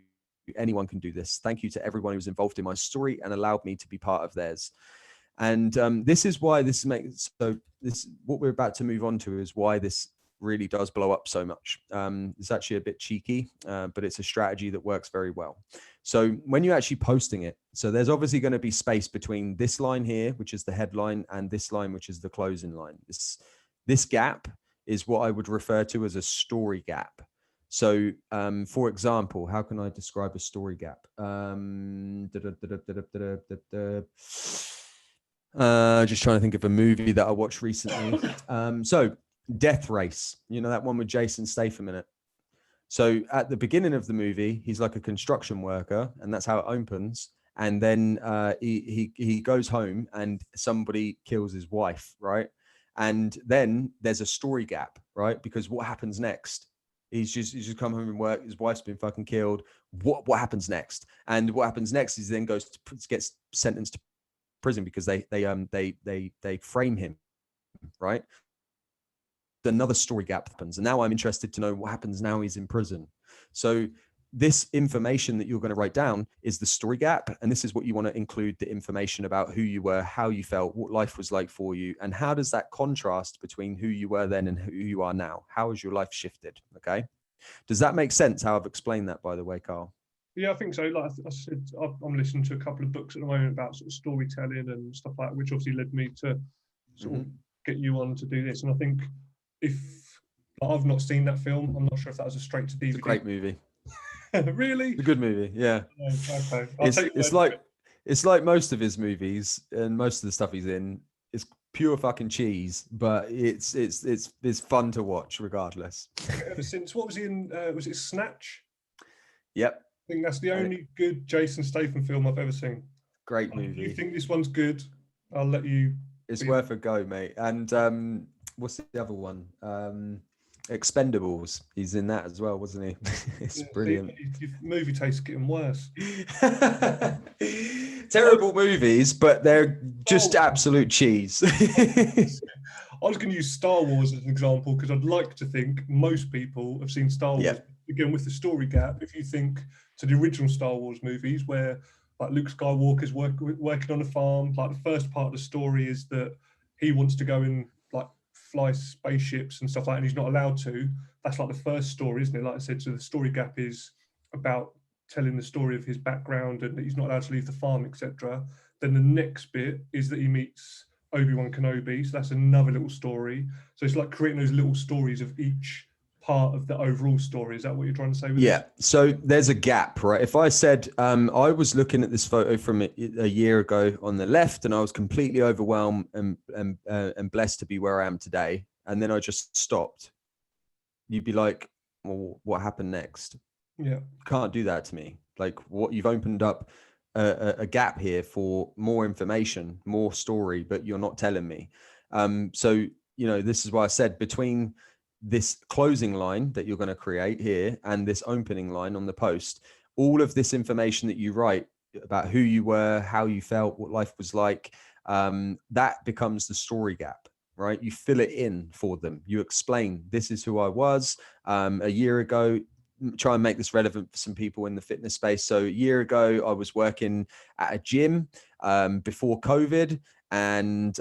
anyone can do this. Thank you to everyone who was involved in my story and allowed me to be part of theirs. And this is why this makes, so this, what we're about to move on to is why this really does blow up so much. It's actually a bit cheeky, but it's a strategy that works very well. So when you're actually posting it, so there's obviously going to be space between this line here, which is the headline, and this line, which is the closing line. This gap is what I would refer to as a story gap. So for example, how can I describe a story gap? Just trying to think of a movie that I watched recently. So Death Race, you know, that one with Jason Statham in it. So at the beginning of the movie, he's like a construction worker, and that's how it opens. And then he goes home and somebody kills his wife, right? And then there's a story gap, right? Because what happens next? He's just come home from work. His wife's been fucking killed. What happens next? And what happens next is he then gets sentenced to prison because they frame him, right? Another story gap happens, and now I'm interested to know what happens now he's in prison. So this information that you're going to write down is the story gap, and this is what you want to include: the information about who you were, how you felt, what life was like for you, and how does that contrast between who you were then and who you are now? How has your life shifted? Okay, does that make sense how I've explained that, by the way, Carl? Yeah, I think so. Like I said, I'm listening to a couple of books at the moment about sort of storytelling and stuff like that, which obviously led me to sort of get you on to do this. And I think if I've not seen that film, I'm not sure if that was a straight to DVD. It's a great movie. Really? It's a good movie, yeah. Okay. It's like most of his movies and most of the stuff he's in is pure fucking cheese, but it's fun to watch regardless. Ever since, what was he in? Was it Snatch? Yep. I think that's the only good Jason Statham film I've ever seen. Great movie. If you think this one's good, I'll let you. It's worth a go, mate. And what's the other one? Expendables. He's in that as well, wasn't he? It's brilliant. Your movie taste is getting worse. Terrible movies, but they're just absolute cheese. I was going to use Star Wars as an example because I'd like to think most people have seen Star Wars. Yep. Again, with the story gap, if you think to the original Star Wars movies where like Luke Skywalker's working on a farm, like the first part of the story is that he wants to go and like fly spaceships and stuff like that, and he's not allowed to. That's like the first story, isn't it? Like I said, so the story gap is about telling the story of his background and that he's not allowed to leave the farm, etc. Then the next bit is that he meets Obi-Wan Kenobi, so that's another little story. So it's like creating those little stories of each part of the overall story. Is that what you're trying to say with this? So there's a gap, right? If I said I was looking at this photo from a year ago on the left, and I was completely overwhelmed and blessed to be where I am today, and then I just stopped, you'd be like, well, what happened next? Yeah, can't do that to me. Like, what you've opened up a gap here for more information, more story, but you're not telling me. So, you know, this is why I said between this closing line that you're going to create here and this opening line on the post, all of this information that you write about who you were, how you felt, what life was like, that becomes the story gap, right? You fill it in for them. You explain, this is who I was a year ago. Try and make this relevant for some people in the fitness space. So a year ago, I was working at a gym before COVID. And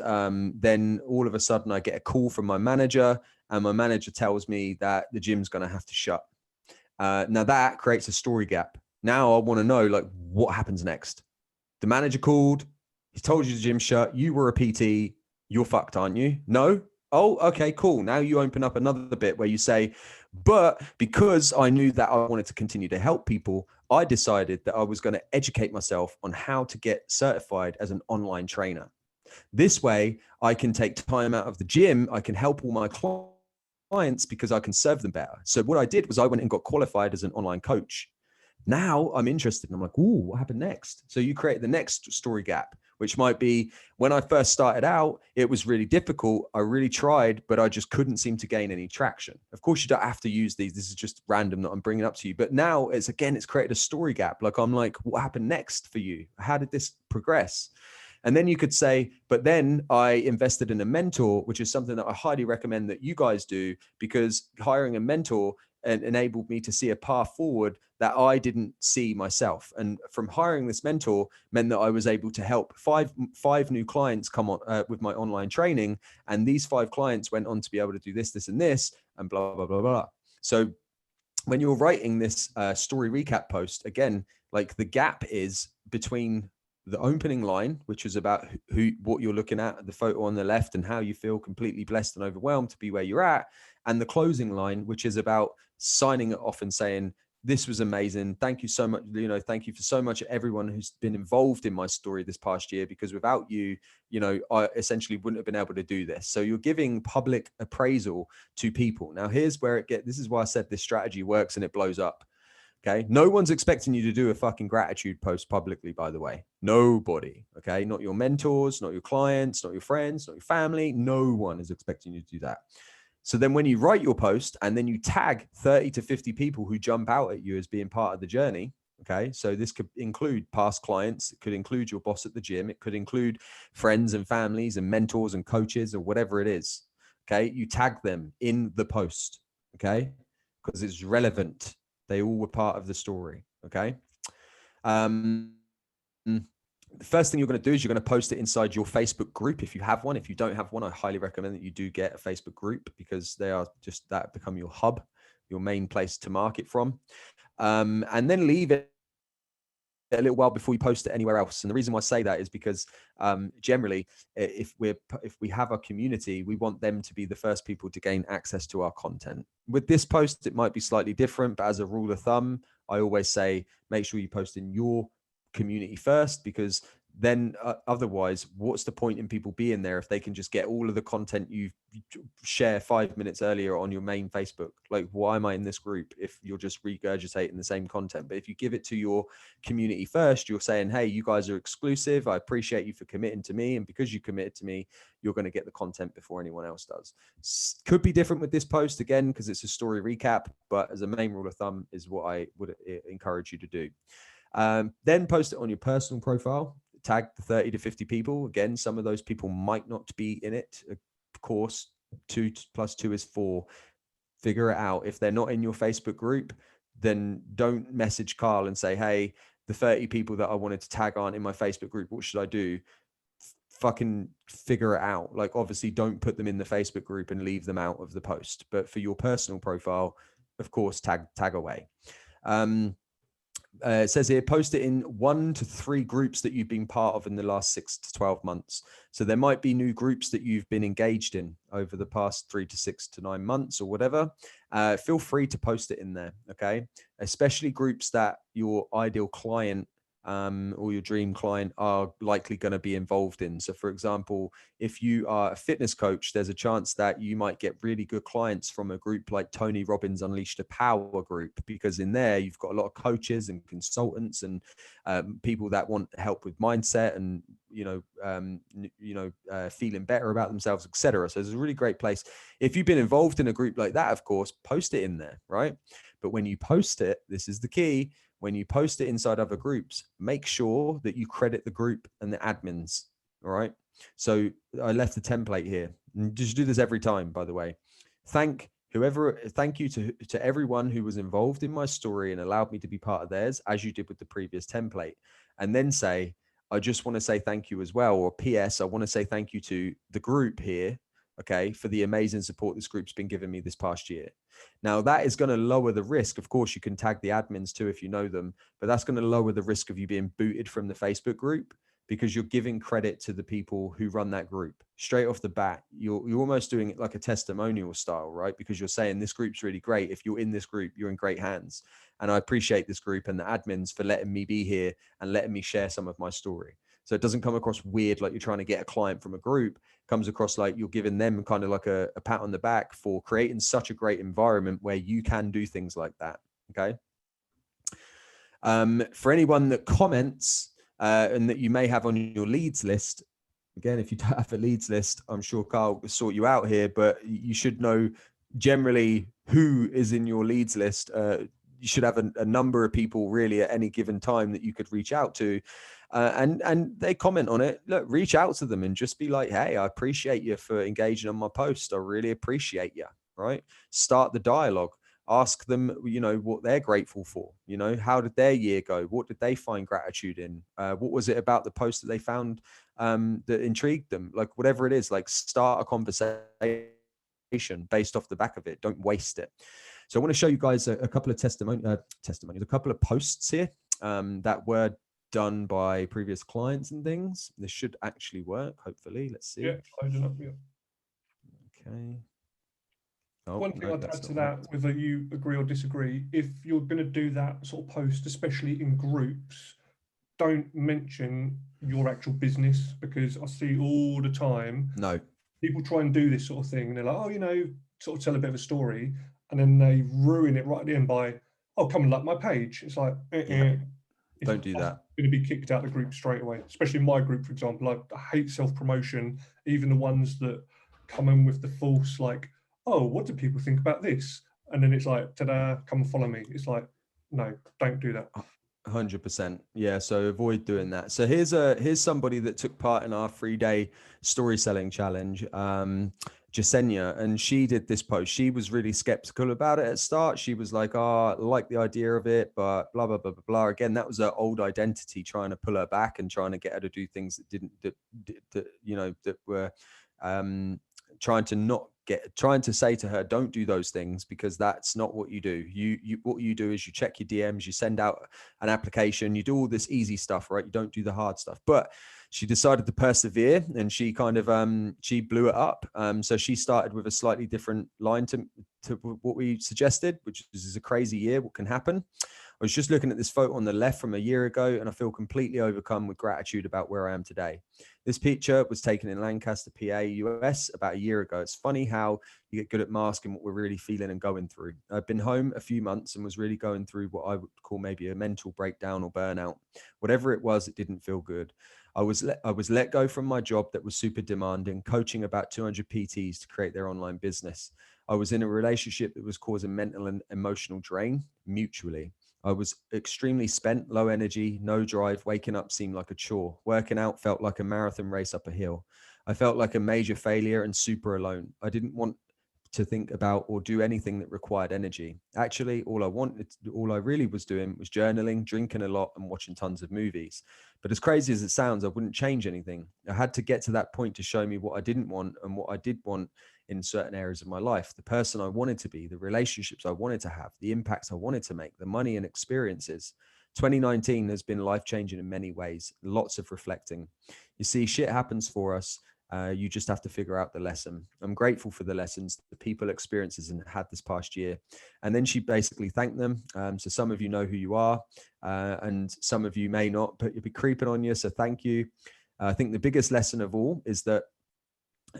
then all of a sudden I get a call from my manager, and my manager tells me that the gym's going to have to shut. Now that creates a story gap. Now I want to know, like, what happens next? The manager called, he told you the gym shut, you were a PT, you're fucked, aren't you? No? Oh, okay, cool. Now you open up another bit where you say, but because I knew that I wanted to continue to help people, I decided that I was going to educate myself on how to get certified as an online trainer. This way, I can take time out of the gym. I can help all my clients because I can serve them better. So what I did was I went and got qualified as an online coach. Now I'm interested and I'm like, ooh, what happened next? So you create the next story gap, which might be when I first started out, it was really difficult. I really tried, but I just couldn't seem to gain any traction. Of course, you don't have to use these. This is just random that I'm bringing up to you. But now it's created a story gap. Like I'm like, what happened next for you? How did this progress? And then you could say, but then I invested in a mentor, which is something that I highly recommend that you guys do, because hiring a mentor enabled me to see a path forward that I didn't see myself. And from hiring this mentor meant that I was able to help five new clients come on with my online training. And these 5 clients went on to be able to do this, this, and this, and blah, blah, blah, blah. So when you're writing this story recap post, again, like the gap is between the opening line, which is about what you're looking at, the photo on the left, and how you feel completely blessed and overwhelmed to be where you're at, and the closing line, which is about signing it off and saying, this was amazing. Thank you so much. Thank you for so much everyone who's been involved in my story this past year, because without you, I essentially wouldn't have been able to do this. So you're giving public appraisal to people. Now, here's where this is why I said this strategy works and it blows up. Okay. No one's expecting you to do a fucking gratitude post publicly, by the way. Nobody. Okay. Not your mentors, not your clients, not your friends, not your family. No one is expecting you to do that. So then when you write your post and then you tag 30 to 50 people who jump out at you as being part of the journey. Okay. So this could include past clients. It could include your boss at the gym. It could include friends and families and mentors and coaches or whatever it is. Okay. You tag them in the post. Okay. Because it's relevant. They all were part of the story. Okay. The first thing you're going to do is you're going to post it inside your Facebook group. If you have one, if you don't have one, I highly recommend that you do get a Facebook group, because they are just that become your hub, your main place to market from. And then leave it a little while before you post it anywhere else. And the reason why I say that is because generally, if we have a community, we want them to be the first people to gain access to our content. With this post, it might be slightly different, but as a rule of thumb, I always say, make sure you post in your community first, because then otherwise, what's the point in people being there if they can just get all of the content you share 5 minutes earlier on your main Facebook? Like, why am I in this group if you're just regurgitating the same content? But if you give it to your community first, you're saying, hey, you guys are exclusive. I appreciate you for committing to me. And because you committed to me, you're going to get the content before anyone else does. Could be different with this post, again, because it's a story recap. But as a main rule of thumb is what I would encourage you to do. Then post it on your personal profile. Tag the 30 to 50 people. Again, some of those people might not be in it. Of course, 2 plus 2 is 4. Figure it out. If they're not in your Facebook group, then don't message Carl and say, hey, the 30 people that I wanted to tag aren't in my Facebook group. What should I do? Fucking figure it out. Like, obviously, don't put them in the Facebook group and leave them out of the post. But for your personal profile, of course, tag away. It says here, post it in 1 to 3 groups that you've been part of in the last 6 to 12 months. So there might be new groups that you've been engaged in over the past 3 to 6 to 9 months or whatever. Feel free to post it in there. Okay. Especially groups that your ideal client or your dream client are likely going to be involved in. So for example, if you are a fitness coach, there's a chance that you might get really good clients from a group like Tony Robbins Unleashed a Power group, because in there you've got a lot of coaches and consultants and people that want help with mindset and feeling better about themselves, etc. So it's a really great place. If you've been involved in a group like that, of course, post it in there, right? But when you post it, this is the key. When you post it inside other groups, make sure that you credit the group and the admins. All right. So I left the template here. And just do this every time, by the way. Thank you to everyone who was involved in my story and allowed me to be part of theirs, as you did with the previous template. And then say, I just want to say thank you as well. Or PS, I want to say thank you to the group here, okay, for the amazing support this group's been giving me this past year. Now, that is going to lower the risk. Of course, you can tag the admins too if you know them, but that's going to lower the risk of you being booted from the Facebook group, because you're giving credit to the people who run that group. Straight off the bat, you're almost doing it like a testimonial style, right? Because you're saying this group's really great. If you're in this group, you're in great hands. And I appreciate this group and the admins for letting me be here and letting me share some of my story. So it doesn't come across weird like you're trying to get a client from a group. It comes across like you're giving them kind of like a pat on the back for creating such a great environment where you can do things like that. Okay. For anyone that comments and that you may have on your leads list, again, if you don't have a leads list, I'm sure Carl will sort you out here, but you should know generally who is in your leads list. You should have a number of people really at any given time that you could reach out to. And they comment on it. Look, reach out to them and just be like, hey, I appreciate you for engaging on my post. I really appreciate you, right? Start the dialogue. Ask them, what they're grateful for. How did their year go? What did they find gratitude in? What was it about the post that they found that intrigued them? Like whatever it is, like start a conversation based off the back of it. Don't waste it. So I want to show you guys a couple of testimonies, a couple of posts here that were done by previous clients and things. This should actually work, hopefully. Let's see. Yeah, loading up. Yeah. Okay. Oh, One thing I'd add to that, whether you agree or disagree, if you're going to do that sort of post, especially in groups, don't mention your actual business, because I see all the time. No. People try and do this sort of thing, and they're like, oh, sort of tell a bit of a story, and then they ruin it right at the end by, oh, come and like my page. It's like, don't do that. Going to be kicked out of the group straight away, especially in my group, for example. I hate self-promotion, even the ones that come in with the false, like, oh, what do people think about this? And then it's like, ta-da, come and follow me. It's like, no, don't do that. 100%. Yeah. So avoid doing that. So here's somebody that took part in our 3-day story selling challenge, Jasenia, and she did this post. She was really skeptical about it at start. She was like, oh, I like the idea of it, but blah, blah, blah, blah, blah. Again, that was her old identity trying to pull her back and trying to get her to do things that were trying to say to her, don't do those things, because that's not what you do. What you do is you check your DMs, you send out an application, you do all this easy stuff, right? You don't do the hard stuff. But she decided to persevere, and she kind of she blew it up. So she started with a slightly different line to what we suggested, which is a crazy year. What can happen? I was just looking at this photo on the left from a year ago, and I feel completely overcome with gratitude about where I am today. This picture was taken in Lancaster, PA, US about a year ago. It's funny how you get good at masking what we're really feeling and going through. I've been home a few months and was really going through what I would call maybe a mental breakdown or burnout. Whatever it was, it didn't feel good. I was let go from my job that was super demanding, coaching about 200 PTs to create their online business. I was in a relationship that was causing mental and emotional drain mutually. I was extremely spent, low energy, no drive. Waking up seemed like a chore. Working out felt like a marathon race up a hill. I felt like a major failure and super alone. I didn't want to think about or do anything that required energy. Actually, all I really was doing was journaling, drinking a lot, and watching tons of movies. But as crazy as it sounds, I wouldn't change anything. I had to get to that point to show me what I didn't want and what I did want in certain areas of my life, the person I wanted to be, the relationships I wanted to have, the impacts I wanted to make, the money and experiences. 2019 has been life-changing in many ways, lots of reflecting. You see, shit happens for us. You just have to figure out the lesson. I'm grateful for the lessons, the people, experiences, and had this past year. And then she basically thanked them. So some of you know who you are, and some of you may not, but you'll be creeping on you. So thank you. I think the biggest lesson of all is that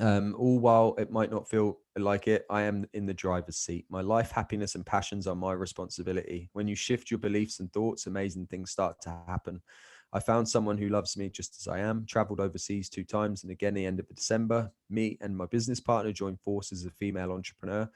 all while it might not feel like it, I am in the driver's seat. My life, happiness, and passions are my responsibility. When you shift your beliefs and thoughts, amazing things start to happen. I found someone who loves me just as I am, traveled overseas 2 times, and again, the end of December, me and my business partner joined forces as a female entrepreneur.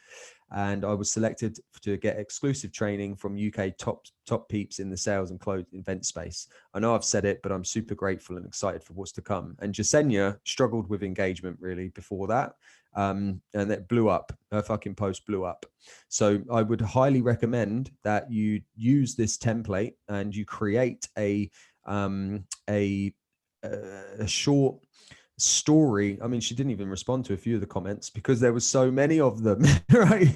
And I was selected to get exclusive training from UK top peeps in the sales and clothes event space. I know I've said it, but I'm super grateful and excited for what's to come. And Jasenia struggled with engagement really before that. And it blew up. Her fucking post blew up. So I would highly recommend that you use this template and you create a short story. I mean, she didn't even respond to a few of the comments because there was so many of them, right?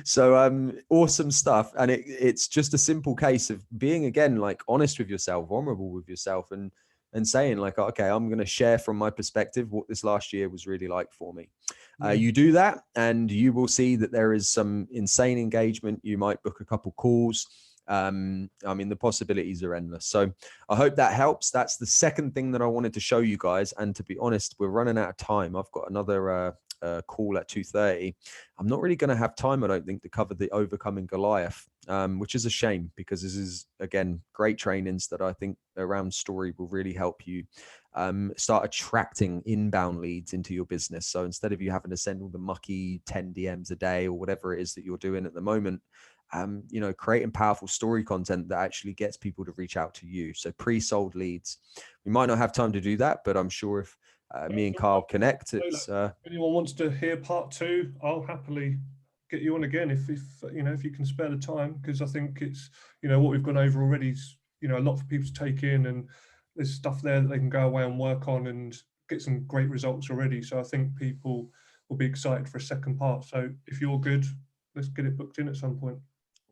So awesome stuff. And it's just a simple case of being, again, like honest with yourself, vulnerable with yourself, and saying like, okay, I'm going to share from my perspective what this last year was really like for me. You do that and you will see that there is some insane engagement. You might book a couple calls. I mean, the possibilities are endless. So I hope that helps. That's the second thing that I wanted to show you guys. And to be honest, we're running out of time. I've got another call at 2:30. I'm not really going to have time, I don't think, to cover the overcoming Goliath, which is a shame, because this is, again, great trainings that I think around story will really help you start attracting inbound leads into your business. So instead of you having to send all the mucky 10 DMs a day or whatever it is that you're doing at the moment, you know, creating powerful story content that actually gets people to reach out to you. So pre-sold leads. We might not have time to do that, but I'm sure if me and Carl connect, it's if anyone wants to hear part 2, I'll happily get you on again if you know, if you can spare the time, because I think it's, you know, what we've gone over already is, you know, a lot for people to take in, and there's stuff there that they can go away and work on and get some great results already. So I think people will be excited for a second part. So if you're good, let's get it booked in at some point.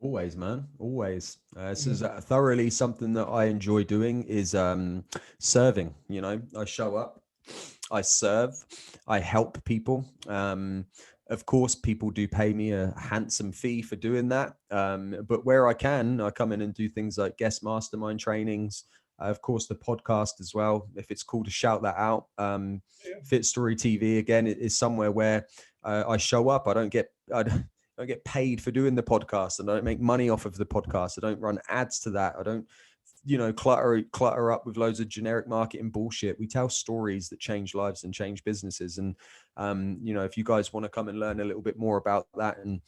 always, man, always. This is thoroughly something that I enjoy doing, is serving. You know, I show up, I serve, I help people. Of course, people do pay me a handsome fee for doing that. But where I can, I come in and do things like guest mastermind trainings. Of course, the podcast as well, if it's cool to shout that out. FitStory TV, again, is somewhere where I show up. I don't get paid for doing the podcast, and I don't make money off of the podcast. I don't run ads to that. I don't, you know, clutter up with loads of generic marketing bullshit. We tell stories that change lives and change businesses. And, you know, if you guys want to come and learn a little bit more about that and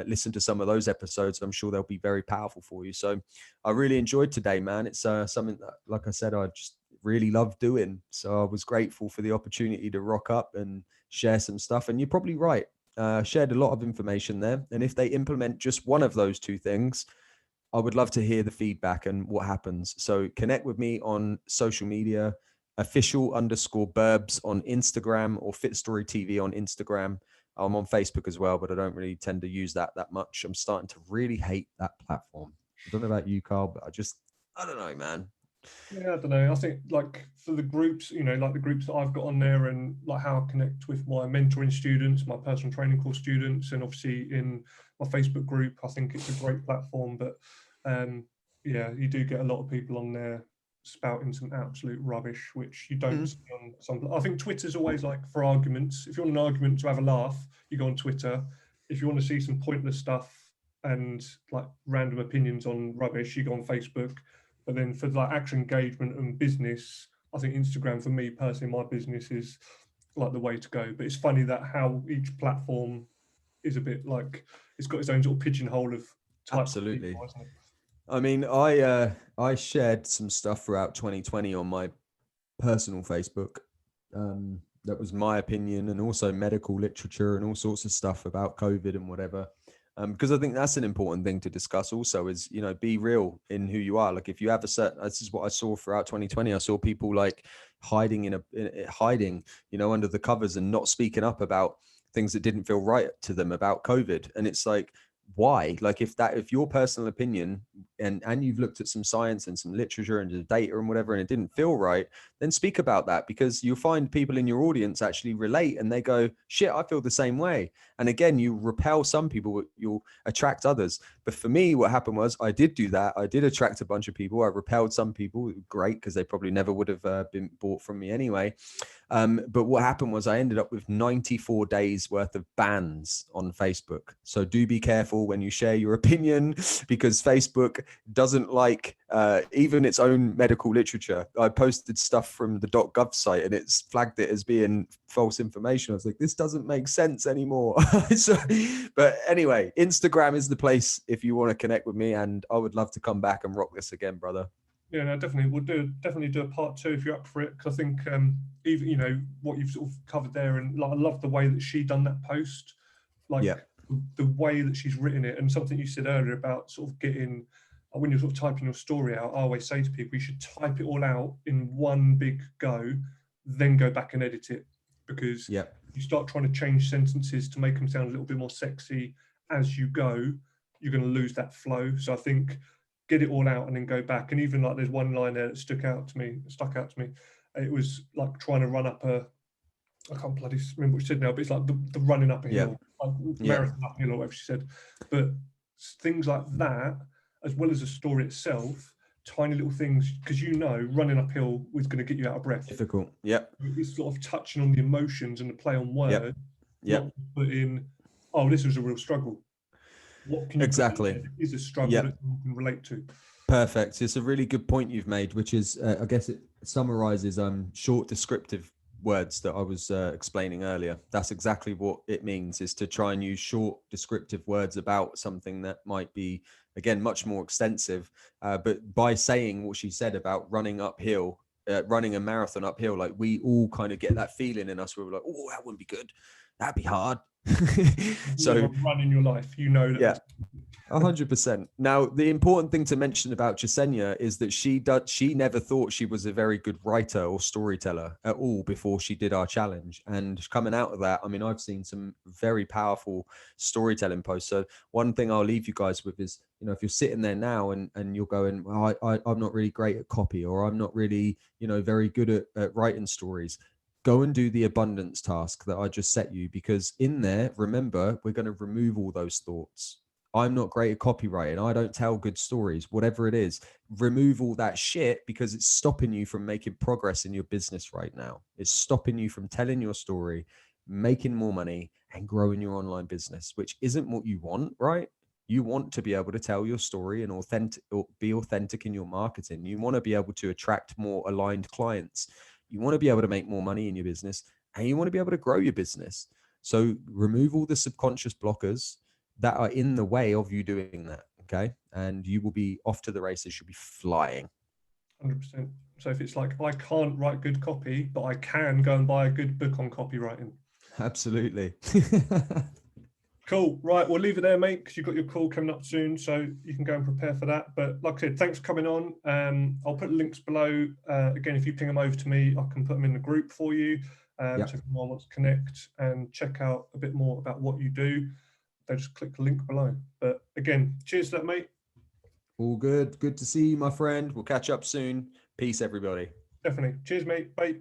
listen to some of those episodes, I'm sure they'll be very powerful for you. So I really enjoyed today, man. It's something that, like I said, I just really love doing. So I was grateful for the opportunity to rock up and share some stuff. And you're probably right. Shared a lot of information there. And if they implement just one of those two things, I would love to hear the feedback and what happens. So connect with me on social media, official_Burbs on Instagram, or FitStory TV on Instagram. I'm on Facebook as well, but I don't really tend to use that much. I'm starting to really hate that platform. I don't know about you, Carl, but I don't know, man. Yeah, I don't know. I think, like, for the groups, you know, like the groups that I've got on there, and like how I connect with my mentoring students, my personal training course students, and obviously in my Facebook group, I think it's a great platform. But yeah, you do get a lot of people on there spouting some absolute rubbish, which you don't see on some. I think Twitter's always like for arguments. If you want an argument to have a laugh, you go on Twitter. If you want to see some pointless stuff and like random opinions on rubbish, you go on Facebook. But then for like actual engagement and business, I think Instagram, for me personally, my business, is like the way to go. But it's funny that how each platform is a bit like, it's got its own sort of pigeonhole of type. Absolutely. Of people, isn't it? I mean, I shared some stuff throughout 2020 on my personal Facebook. That was my opinion, and also medical literature and all sorts of stuff about COVID and whatever. Because I think that's an important thing to discuss also, is, you know, be real in who you are. Like, if you have a certain, this is what I saw throughout 2020. I saw people like hiding hiding, you know, under the covers and not speaking up about things that didn't feel right to them about COVID. And it's like, why? Like, if your personal opinion, and you've looked at some science and some literature and the data and whatever, and it didn't feel right, then speak about that, because you'll find people in your audience actually relate, and they go, shit, I feel the same way. And again, you repel some people, you'll attract others. But for me, what happened was, I did do that. I did attract a bunch of people. I repelled some people. Great, because they probably never would have been bought from me anyway. But what happened was, I ended up with 94 days worth of bans on Facebook. So do be careful when you share your opinion, because Facebook doesn't like even its own medical literature. I posted stuff from the .gov site, and it's flagged it as being false information. I was like, this doesn't make sense anymore. But anyway, Instagram is the place if you want to connect with me, and I would love to come back and rock this again, brother. Yeah, no, definitely. We'll definitely do a part 2 if you're up for it. Because I think even, you know, what you've sort of covered there, and like, I love the way that she done that post, like the way that she's written it, and something you said earlier about sort of getting, when you're sort of typing your story out, I always say to people, you should type it all out in one big go, then go back and edit it, because you start trying to change sentences to make them sound a little bit more sexy as you go, you're going to lose that flow. So I think, get it all out and then go back. And even like, there's one line there that stuck out to me. It was like trying to run up I can't bloody remember what she said now, but it's like the running up a hill, like marathon up a hill, or whatever she said. But things like that, as well as the story itself, tiny little things, because running uphill was going to get you out of breath. Difficult. Yep. It's sort of touching on the emotions and the play on words, Yep. not put in, oh, this was a real struggle. What can you Exactly. put in there? Is a struggle Yep. that you can relate to? Perfect. It's a really good point you've made, which is, I guess it summarizes short descriptive words that I was explaining earlier. That's exactly what it means, is to try and use short descriptive words about something that might be, again, much more extensive. But by saying what she said about running uphill, running a marathon uphill, like we all kind of get that feeling in us where we're like, oh, that wouldn't be good. That'd be hard. So run in your life, that. Yeah. 100%. Now, the important thing to mention about Jasenia is that she never thought she was a very good writer or storyteller at all before she did our challenge. And coming out of that, I mean, I've seen some very powerful storytelling posts. So one thing I'll leave you guys with is, if you're sitting there now and you're going, well, I'm not really great at copy, or I'm not really, very good at writing stories, go and do the abundance task that I just set you, because in there, remember, we're going to remove all those thoughts. I'm not great at copywriting. I don't tell good stories, whatever it is. Remove all that shit, because it's stopping you from making progress in your business right now. It's stopping you from telling your story, making more money, and growing your online business, which isn't what you want, right? You want to be able to tell your story and be authentic in your marketing. You want to be able to attract more aligned clients. You want to be able to make more money in your business, and you want to be able to grow your business. So remove all the subconscious blockers that are in the way of you doing that. Okay. And you will be off to the races. You'll be flying. 100%. So if it's like, I can't write good copy, but I can go and buy a good book on copywriting. Absolutely. Cool. Right. We'll leave it there, mate, because you've got your call coming up soon. So you can go and prepare for that. But like I said, thanks for coming on. I'll put links below. Again, if you ping them over to me, I can put them in the group for you. So if anyone wants to connect and check out a bit more about what you do, they just click the link below. But again, cheers to that, mate. All good. Good to see you, my friend. We'll catch up soon. Peace, everybody. Definitely. Cheers, mate. Bye.